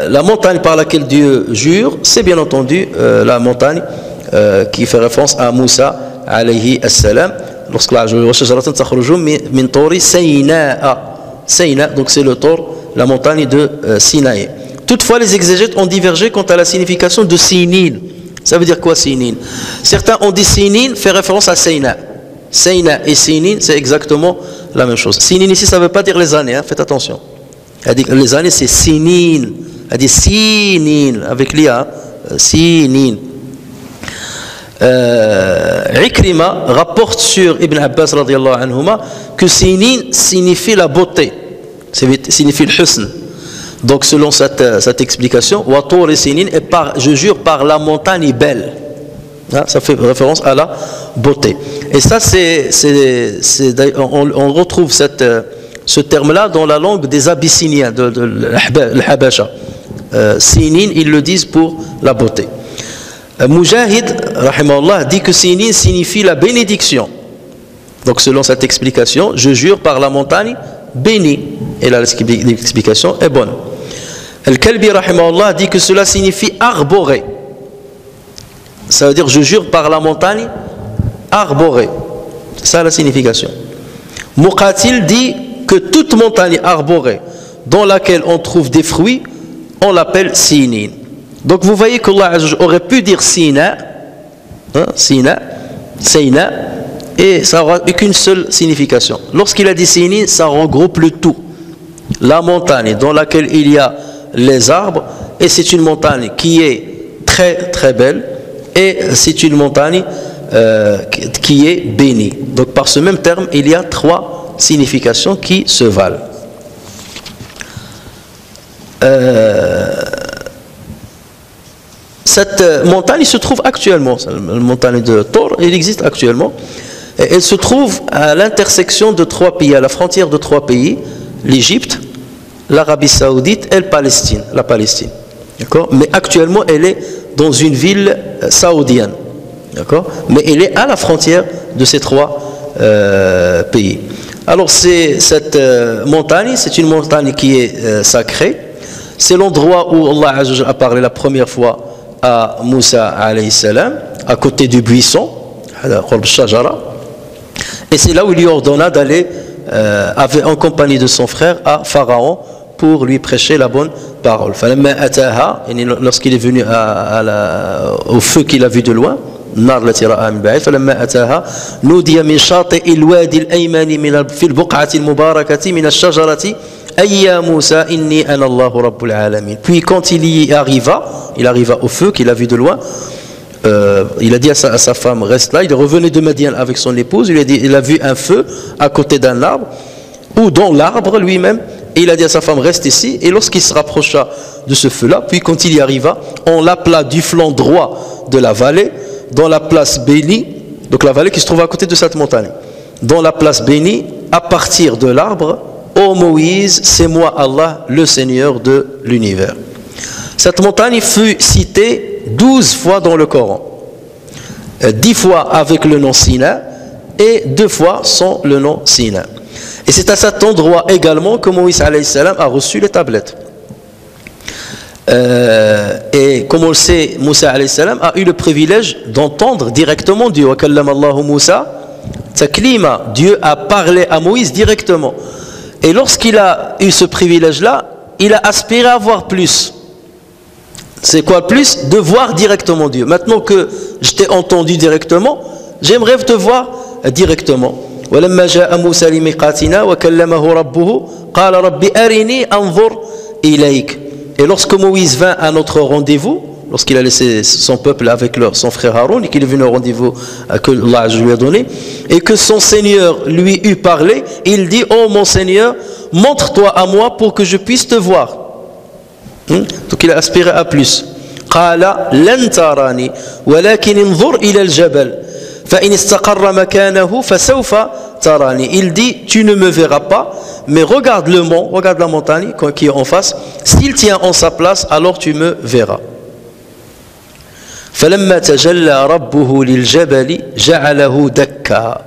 la montagne par laquelle Dieu jure, c'est bien entendu la montagne qui fait référence à Moussa alayhi salam. Lorsqu'Allah min Turi Sayna, donc c'est le Tur, la montagne de Sinaï. Toutefois, les exégètes ont divergé quant à la signification de Sinin. Ça veut dire quoi Sinin? Certains ont dit Sinin fait référence à Sayna. Sayna et Sinin, c'est exactement la même chose. Sinin ici, ça ne veut pas dire les années, hein, faites attention. Les années, c'est Sinin. Elle dit Sinin, avec l'Ia, Sinin. Ikrima rapporte sur Ibn Abbas radiallahu anhuma que Sinin signifie la beauté, signifie le husn. Donc selon cette explication, Wa Tur Sinin, je jure par la montagne belle. Hein, ça fait référence à la beauté. Et ça, on retrouve ce terme-là dans la langue des Abyssiniens, de l'Habasha. Sinin, ils le disent pour la beauté. Mujahid, rahimahullah, dit que Sinin signifie la bénédiction. Donc selon cette explication, je jure par la montagne bénie. Et là, l'explication est bonne. Al-Kalbi, rahimahullah, dit que cela signifie arborer. Ça veut dire je jure par la montagne arborée. C'est ça la signification. Muqatil dit que toute montagne arborée dans laquelle on trouve des fruits, on l'appelle Sinin. Donc vous voyez qu'Allah aurait pu dire Sina, hein, Sina, et ça n'aura qu'une seule signification. Lorsqu'il a dit Sinin, ça regroupe le tout. La montagne dans laquelle il y a les arbres, et c'est une montagne qui est très très belle, et c'est une montagne qui est bénie. Donc par ce même terme, il y a 3 significations qui se valent. Cette montagne se trouve actuellement, la montagne de Thor, elle existe actuellement. Et elle se trouve à l'intersection de 3 pays, à la frontière de 3 pays, l'Égypte, l'Arabie Saoudite et la Palestine. D'accord ? Mais actuellement, elle est dans une ville saoudienne. D'accord ? Mais elle est à la frontière de ces 3 pays. Alors, cette montagne, c'est une montagne qui est sacrée. C'est l'endroit où Allah a parlé la première fois à Moussa alayhi salam, à côté du buisson, et c'est là où il lui ordonna d'aller en compagnie de son frère à Pharaon pour lui prêcher la bonne parole. Lorsqu'il est venu au feu qu'il a vu de loin, فلما أتاها نودي من شاطئ الوادي الأيمن في البقعة المباركة من الشجرة أي يا موسى إني أنا الله رب العالمين. Puis quand il arriva au feu qu'il a vu de loin, il a dit à sa femme reste là. Il est revenu de Madian avec son épouse. Il a vu un feu à côté d'un arbre ou dans l'arbre lui-même, et il a dit à sa femme reste ici. Et lorsqu'il se rapprocha de ce feu là, puis quand il y arriva, on l'appela du flanc droit de la vallée dans la place bénie, donc la vallée qui se trouve à côté de cette montagne, dans la place bénie, à partir de l'arbre, ô Moïse, c'est moi Allah, le Seigneur de l'univers. Cette montagne fut citée 12 fois dans le Coran, 10 fois avec le nom Sina et 2 fois sans le nom Sina. Et c'est à cet endroit également que Moïse alayhi salam a reçu les tablettes. Et comme on le sait, Moussa alayhi salam a eu le privilège d'entendre directement Dieu. Wa kallama Allahu Moussa taklima. Dieu a parlé à Moïse directement. Et lorsqu'il a eu ce privilège-là, il a aspiré à voir plus. C'est quoi plus? De voir directement Dieu. Maintenant que je t'ai entendu directement, j'aimerais te voir directement. وَلَمَّا جَاءَ مُوسَى لِمِيقَاتِنَا وَكَلَّمَهُ رَبُّهُ قَالَ رَبِّ أَرِنِي أَنظُرْ إِلَيْكَ. Et lorsque Moïse vint à notre rendez-vous, lorsqu'il a laissé son peuple avec son frère Haroun, et qu'il est venu au rendez-vous que Allah lui a donné, et que son Seigneur lui eut parlé, il dit, oh mon Seigneur, montre-toi à moi pour que je puisse te voir. Donc il a aspiré à plus. قال لن تراني ولكن انظر إلى الجبل فإن استقر مكانه فسوف تراني. Il dit, tu ne me verras pas, mais regarde le mont, regarde la montagne qui est en face, s'il tient en sa place, alors tu me verras. فلما تجلى ربه للجبل جعله دكا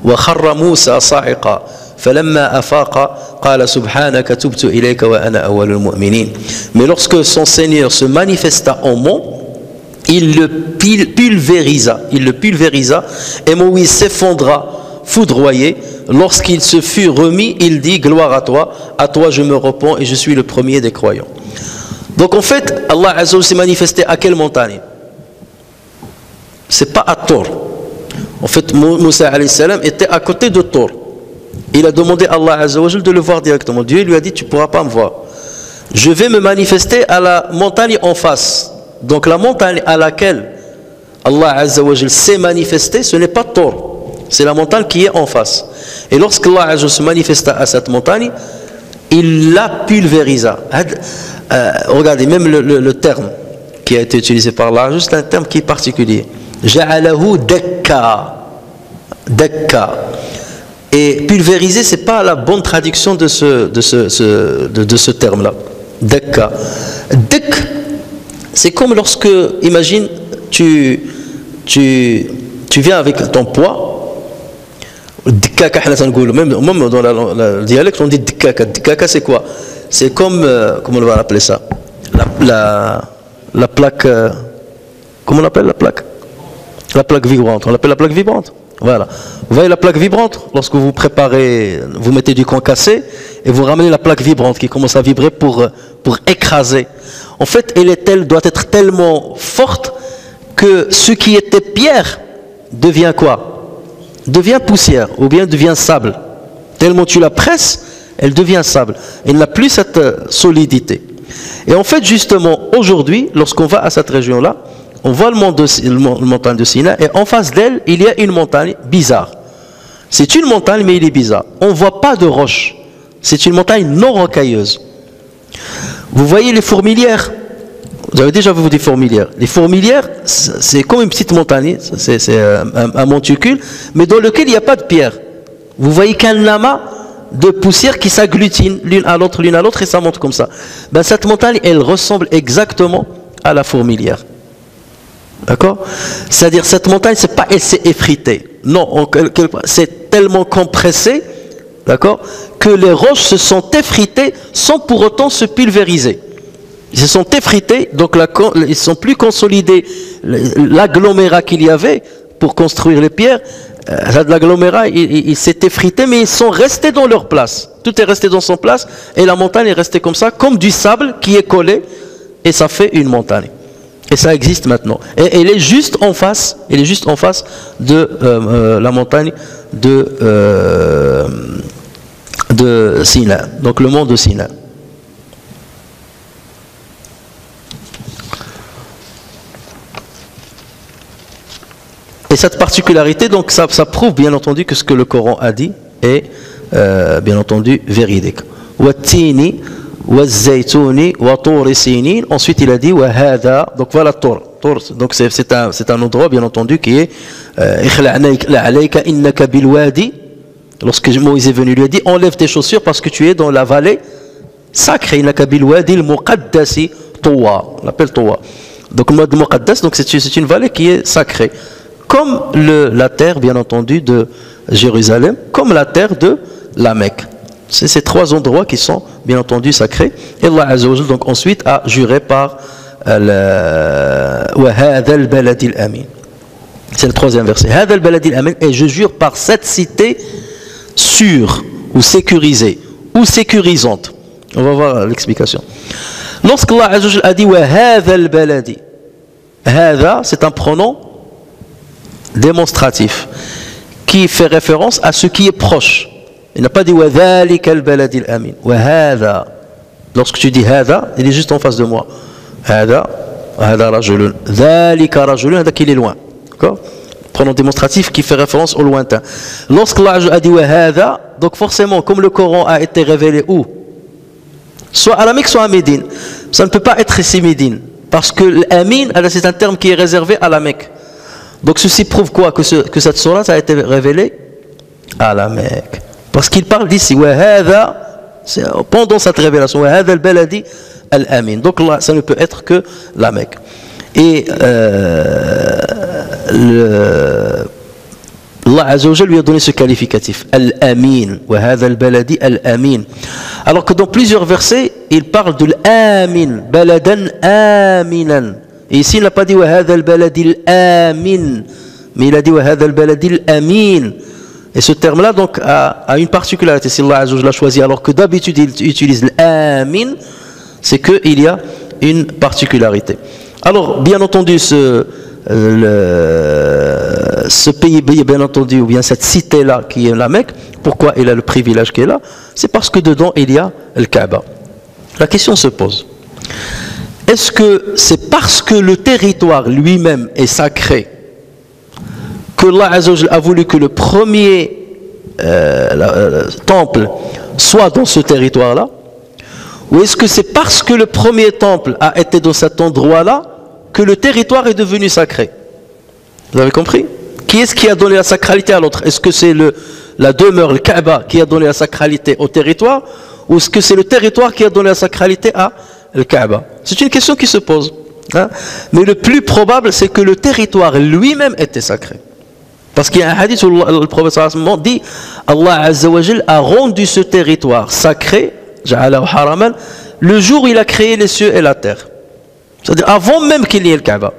وخر موسى صاعقا فلما أفاق قال سبحانك تبت إليك وأنا أول المؤمنين. Mais lorsque son Seigneur se manifesta en mont, il le pulvérisa, et Moïse s'effondra foudroyé. Lorsqu'il se fut remis, il dit, gloire à toi je me repens et je suis le premier des croyants. Donc en fait, Allah Azza wa Jalla s'est manifesté à quelle montagne? C'est pas à Thor. En fait, Moussa alayhi salam était à côté de Thor. Il a demandé à Allah Azza wa Jalla de le voir directement. Dieu lui a dit, tu ne pourras pas me voir. Je vais me manifester à la montagne en face. Donc la montagne à laquelle Allah Azza wa Jalla s'est manifesté, ce n'est pas Thor. C'est la montagne qui est en face. Et lorsqu'Allah Azza wa Jalla se manifesta à cette montagne, il la pulvérisa. Regardez, même le terme qui a été utilisé par Allah, juste un terme qui est particulier. Ja'alahu dakka. Dakka. Et pulvériser, ce n'est pas la bonne traduction de ce terme-là. Dakka. Dak, c'est comme lorsque, imagine, tu viens avec ton poids. Même dans le dialecte, on dit dikaka. Dikaka, c'est quoi? C'est comme, comment on va appeler ça? La plaque, comment on appelle la plaque? La plaque vibrante. On l'appelle la plaque vibrante. Voilà. Vous voyez la plaque vibrante? Lorsque vous préparez, vous mettez du concassé et vous ramenez la plaque vibrante qui commence à vibrer pour écraser. En fait, elle doit être tellement forte que ce qui était pierre devient quoi? Devient poussière ou bien devient sable. Tellement tu la presses, elle devient sable. Elle n'a plus cette solidité. Et en fait, justement, aujourd'hui, lorsqu'on va à cette région-là, on voit le montagne de Sinaï et en face d'elle, il y a une montagne bizarre. C'est une montagne, mais il est bizarre. On ne voit pas de roche. C'est une montagne non rocailleuse. Vous voyez les fourmilières? Vous avez déjà vu des fourmilières. Les fourmilières, c'est comme une petite montagne, c'est un monticule, mais dans lequel il n'y a pas de pierre. Vous voyez qu'un amas de poussière qui s'agglutine l'une à l'autre, et ça monte comme ça. Ben, cette montagne, elle ressemble exactement à la fourmilière. D'accord? C'est-à-dire, cette montagne, c'est pas elle s'est effritée. Non, c'est tellement compressé, d'accord, que les roches se sont effritées sans pour autant se pulvériser. Ils se sont effrités, donc ils ne sont plus consolidés. L'agglomérat qu'il y avait pour construire les pierres, l'agglomérat, il s'est effrité, mais ils sont restés dans leur place. Tout est resté dans son place, et la montagne est restée comme ça, comme du sable qui est collé, et ça fait une montagne. Et ça existe maintenant. Et elle est juste en face, de la montagne de Sinaï, donc le mont de Sinaï. Et cette particularité, donc ça prouve bien entendu que ce que le Coran a dit est bien entendu véridique. Wattini, wazzaytuni, wa turi sinin. Ensuite il a dit wa hada. Donc voilà Tour. Donc c'est un endroit bien entendu qui est alayka innaka bil wadi. Lorsque Moïse est venu, il lui a dit enlève tes chaussures parce que tu es dans la vallée sacrée. Innaka bil wadi al muqaddasi Tuwa. On l'appelle Tuwa. Donc le mot muqaddas, donc c'est une vallée qui est sacrée. Comme la terre, bien entendu, de Jérusalem, comme la terre de la Mecque. C'est ces trois endroits qui sont, bien entendu, sacrés. Et Allah Azza wa Jalla, donc, ensuite, a juré par c'est le troisième verset. Et je jure par cette cité sûre, ou sécurisée, ou sécurisante. On va voir l'explication. Lorsqu'Allah Azza wa Jalla a dit c'est un pronom démonstratif qui fait référence à ce qui est proche. Il n'a pas dit وَذَلِكَ الْبَلَدِ الْأَمِينَ وَهَذَا. Lorsque tu dis هذا, il est juste en face de moi. هذا رجل ذلك رجل, هذا qu'il est loin. D'accord? Pronom démonstratif qui fait référence au lointain. Lorsqu'Allah a dit وَهَذَا, donc forcément, comme le Coran a été révélé où? Soit à la Mecque, soit à Médine. Ça ne peut pas être ici Médine. Parce que l'Amin, c'est un terme qui est réservé à la Mecque. Donc ceci prouve quoi? Que cette sourate a été révélée à la Mecque. Parce qu'il parle d'ici. Pendant cette révélation. Donc là, ça ne peut être que la Mecque. Et Allah Azza wa Jalla lui a donné ce qualificatif. Al-Amin. Al-Amin. Alors que dans plusieurs versets, il parle de l'Amin. Baladan Aminan. Et ici, il n'a pas dit وَهَذَا الْبَلَدِ الْآمِنِ, mais il a dit وَهَذَا الْبَلَدِ الْأَمِينَ. Et ce terme-là donc a une particularité. Si Allah Azza wa Jalla l'a choisi, alors que d'habitude il utilise l'Amin, c'est qu'il y a une particularité. Alors, bien entendu, ce pays, bien entendu, ou bien cette cité-là qui est la Mecque, pourquoi il a le privilège qui est là? C'est parce que dedans il y a le Kaaba. La question se pose. Est-ce que c'est parce que le territoire lui-même est sacré que Allah Azza wa Jalla a voulu que le premier temple soit dans ce territoire-là? Ou est-ce que c'est parce que le premier temple a été dans cet endroit-là que le territoire est devenu sacré? Vous avez compris? Qui est-ce qui a donné la sacralité à l'autre? Est-ce que c'est la demeure, le Kaaba, qui a donné la sacralité au territoire, ou est-ce que c'est le territoire qui a donné la sacralité à le Kaaba? C'est une question qui se pose. Hein? Mais le plus probable, c'est que le territoire lui-même était sacré. Parce qu'il y a un hadith où le prophète sallallahu alayhi wa sallam dit Allah Azza wa Jal a rendu ce territoire sacré, ja'alahu haraman, le jour où il a créé les cieux et la terre. C'est-à-dire avant même qu'il y ait le Kaaba.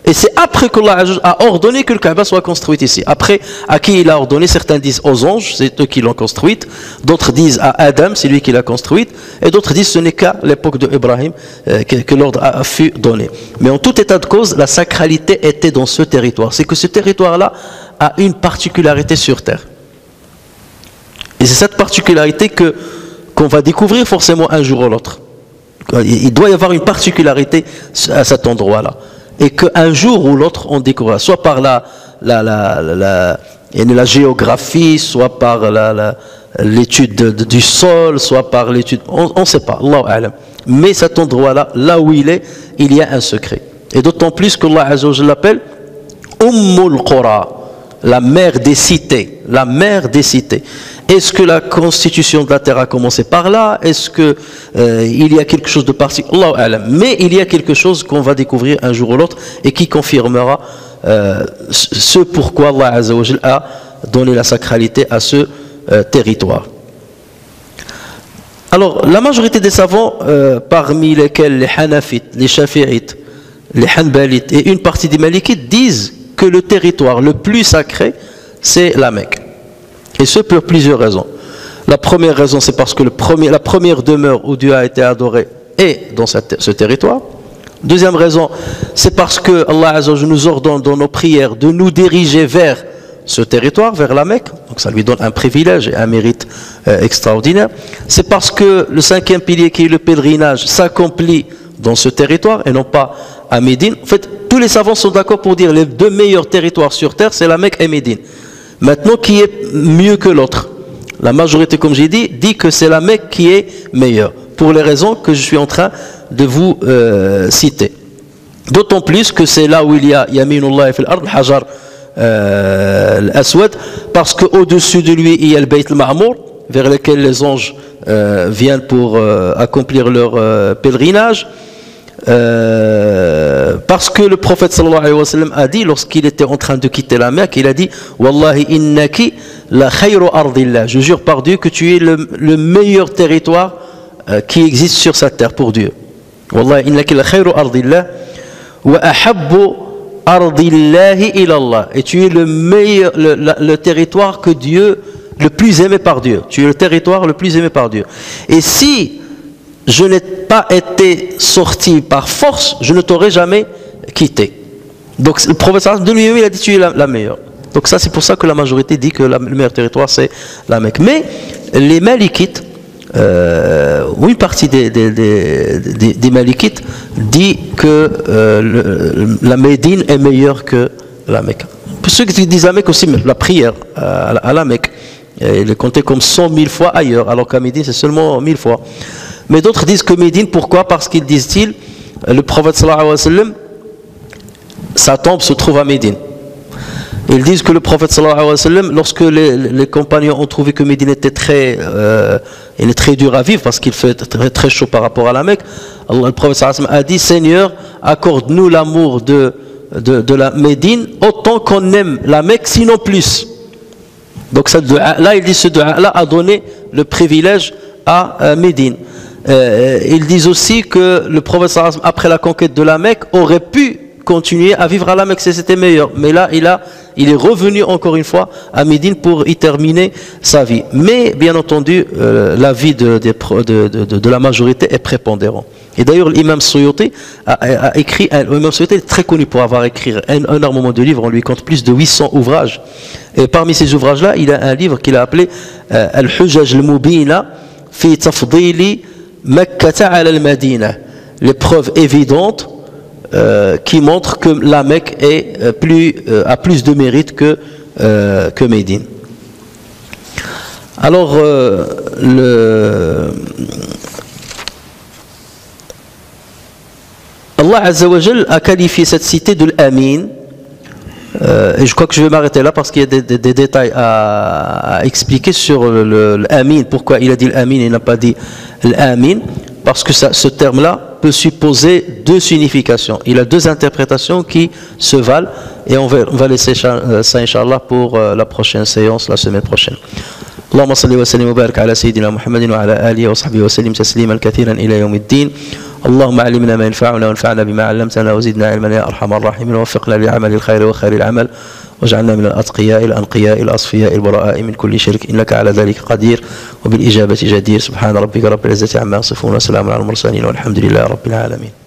Et c'est après qu'Allah a ordonné que le Kaaba soit construit ici. Après, à qui il a ordonné? Certains disent aux anges, c'est eux qui l'ont construite. D'autres disent à Adam, c'est lui qui l'a construite. Et d'autres disent ce n'est qu'à l'époque d'Ibrahim que l'ordre a fut donné. Mais en tout état de cause, la sacralité était dans ce territoire. C'est que ce territoire-là a une particularité sur terre. Et c'est cette particularité qu'on va découvrir forcément un jour ou l'autre. Il doit y avoir une particularité à cet endroit-là. Et qu'un jour ou l'autre on découvrira, soit par la géographie, soit par l'étude du sol, soit par l'étude, on ne sait pas, Allahu a'lam. Mais cet endroit-là, là où il y a un secret. Et d'autant plus qu'Allah Azza wa Jalla l'appelle Ummul Qura, la mère des cités, la mère des cités. Est-ce que la constitution de la terre a commencé par là? Est-ce que il y a quelque chose de particulier? Allahu a'lam. Mais il y a quelque chose qu'on va découvrir un jour ou l'autre et qui confirmera ce pourquoi Allah Azza wa Jalla a donné la sacralité à ce territoire. Alors, la majorité des savants, parmi lesquels les Hanafites, les Shafi'ites, les Hanbalites et une partie des Malikites, disent que le territoire le plus sacré, c'est la Mecque. Et ce pour plusieurs raisons. La première raison, c'est parce que la première demeure où Dieu a été adoré est dans ce territoire. Deuxième raison, c'est parce que Allah Azza wa Jalla nous ordonne dans nos prières de nous diriger vers ce territoire, vers la Mecque. Donc ça lui donne un privilège et un mérite extraordinaire. C'est parce que le cinquième pilier qui est le pèlerinage s'accomplit dans ce territoire et non pas à Médine. En fait, tous les savants sont d'accord pour dire les deux meilleurs territoires sur terre, c'est la Mecque et Médine. Maintenant, qui est mieux que l'autre? La majorité, comme j'ai dit que c'est la Mecque qui est meilleure, pour les raisons que je suis en train de vous citer. D'autant plus que c'est là où il y a Yaminullah fil ard, Hajar al-Aswad, parce qu'au-dessus de lui, il y a le Bayt al-Ma'mour, vers lequel les anges viennent pour accomplir leur pèlerinage. Parce que le prophète sallallahu alayhi wa sallam a dit, lorsqu'il était en train de quitter la Mecque, il a dit Wallahi innaki la khayru ardillah, je jure par Dieu que tu es le meilleur territoire qui existe sur cette terre pour Dieu. Wallahi innaki la khayru ardillah wa ahabbu ardillahi ilallah, et tu es le meilleur, le territoire que Dieu, le plus aimé par Dieu. Tu es le territoire le plus aimé par Dieu. Et si je n'ai pas été sorti par force, je ne t'aurais jamais quitté. Donc le prophète de lui-même, il a dit tu es la meilleure. Donc ça, c'est pour ça que la majorité dit que le meilleur territoire c'est la Mecque. Mais les Malikites, ou une partie des Malikites dit que la Médine est meilleure que la Mecque. Pour ceux qui disent la Mecque aussi, la prière à la Mecque, il est compté comme 100 000 fois ailleurs, alors qu'à Médine c'est seulement 1000 fois. Mais d'autres disent que Médine, pourquoi? Parce qu'ils disent-ils, le prophète sallallahu alayhi wa sallam, sa tombe se trouve à Médine. Ils disent que le prophète sallallahu alayhi wa sallam, lorsque les compagnons ont trouvé que Médine était très dur à vivre, parce qu'il fait très, très chaud par rapport à la Mecque, le prophète sallallahu alayhi wa sallam a dit, Seigneur, accorde-nous l'amour de la Médine, autant qu'on aime la Mecque, sinon plus. Donc là, il dit ce dua-là a donné le privilège à Médine. Ils disent aussi que le prophète sallallahu alayhi wa sallam, après la conquête de la Mecque, aurait pu continuer à vivre à la Mecque si c'était meilleur. Mais là, il est revenu encore une fois à Médine pour y terminer sa vie. Mais bien entendu, l'avis de la majorité est prépondérant. Et d'ailleurs, l'imam Suyuti a écrit, l'imam Suyuti est très connu pour avoir écrit un énormément de livres, on lui compte plus de 800 ouvrages. Et parmi ces ouvrages-là, il a un livre qu'il a appelé Al-Hujaj al-Mubina fi tafdili Makkata ala al-Madina, les preuves évidentes qui montrent que la Mecque a plus de mérite que Médine. Alors, Allah Azza wa Jal a qualifié cette cité de l'Amin, Et je crois que je vais m'arrêter là parce qu'il y a des détails à expliquer sur l'amin. Pourquoi il a dit l'amin et n'a pas dit l'amin? Parce que ce terme-là peut supposer deux significations. Il a deux interprétations qui se valent et on va laisser ça, Inch'Allah, pour la prochaine séance, la semaine prochaine. اللهم صل وسلم وبارك على سيدنا محمد وعلى آله وصحبه وسلم تسليما كثيرا إلى يوم الدين. اللهم علمنا ما ينفعنا وانفعنا بما علمتنا وزدنا علما يا أرحم الراحمين ووفقنا لعمل الخير وخير العمل واجعلنا من الأتقياء الأنقياء الأصفياء البراء من كل شرك إنك على ذلك قدير وبالإجابة جدير. سبحان ربك رب العزة عما يصفون وسلام على المرسلين والحمد لله رب العالمين.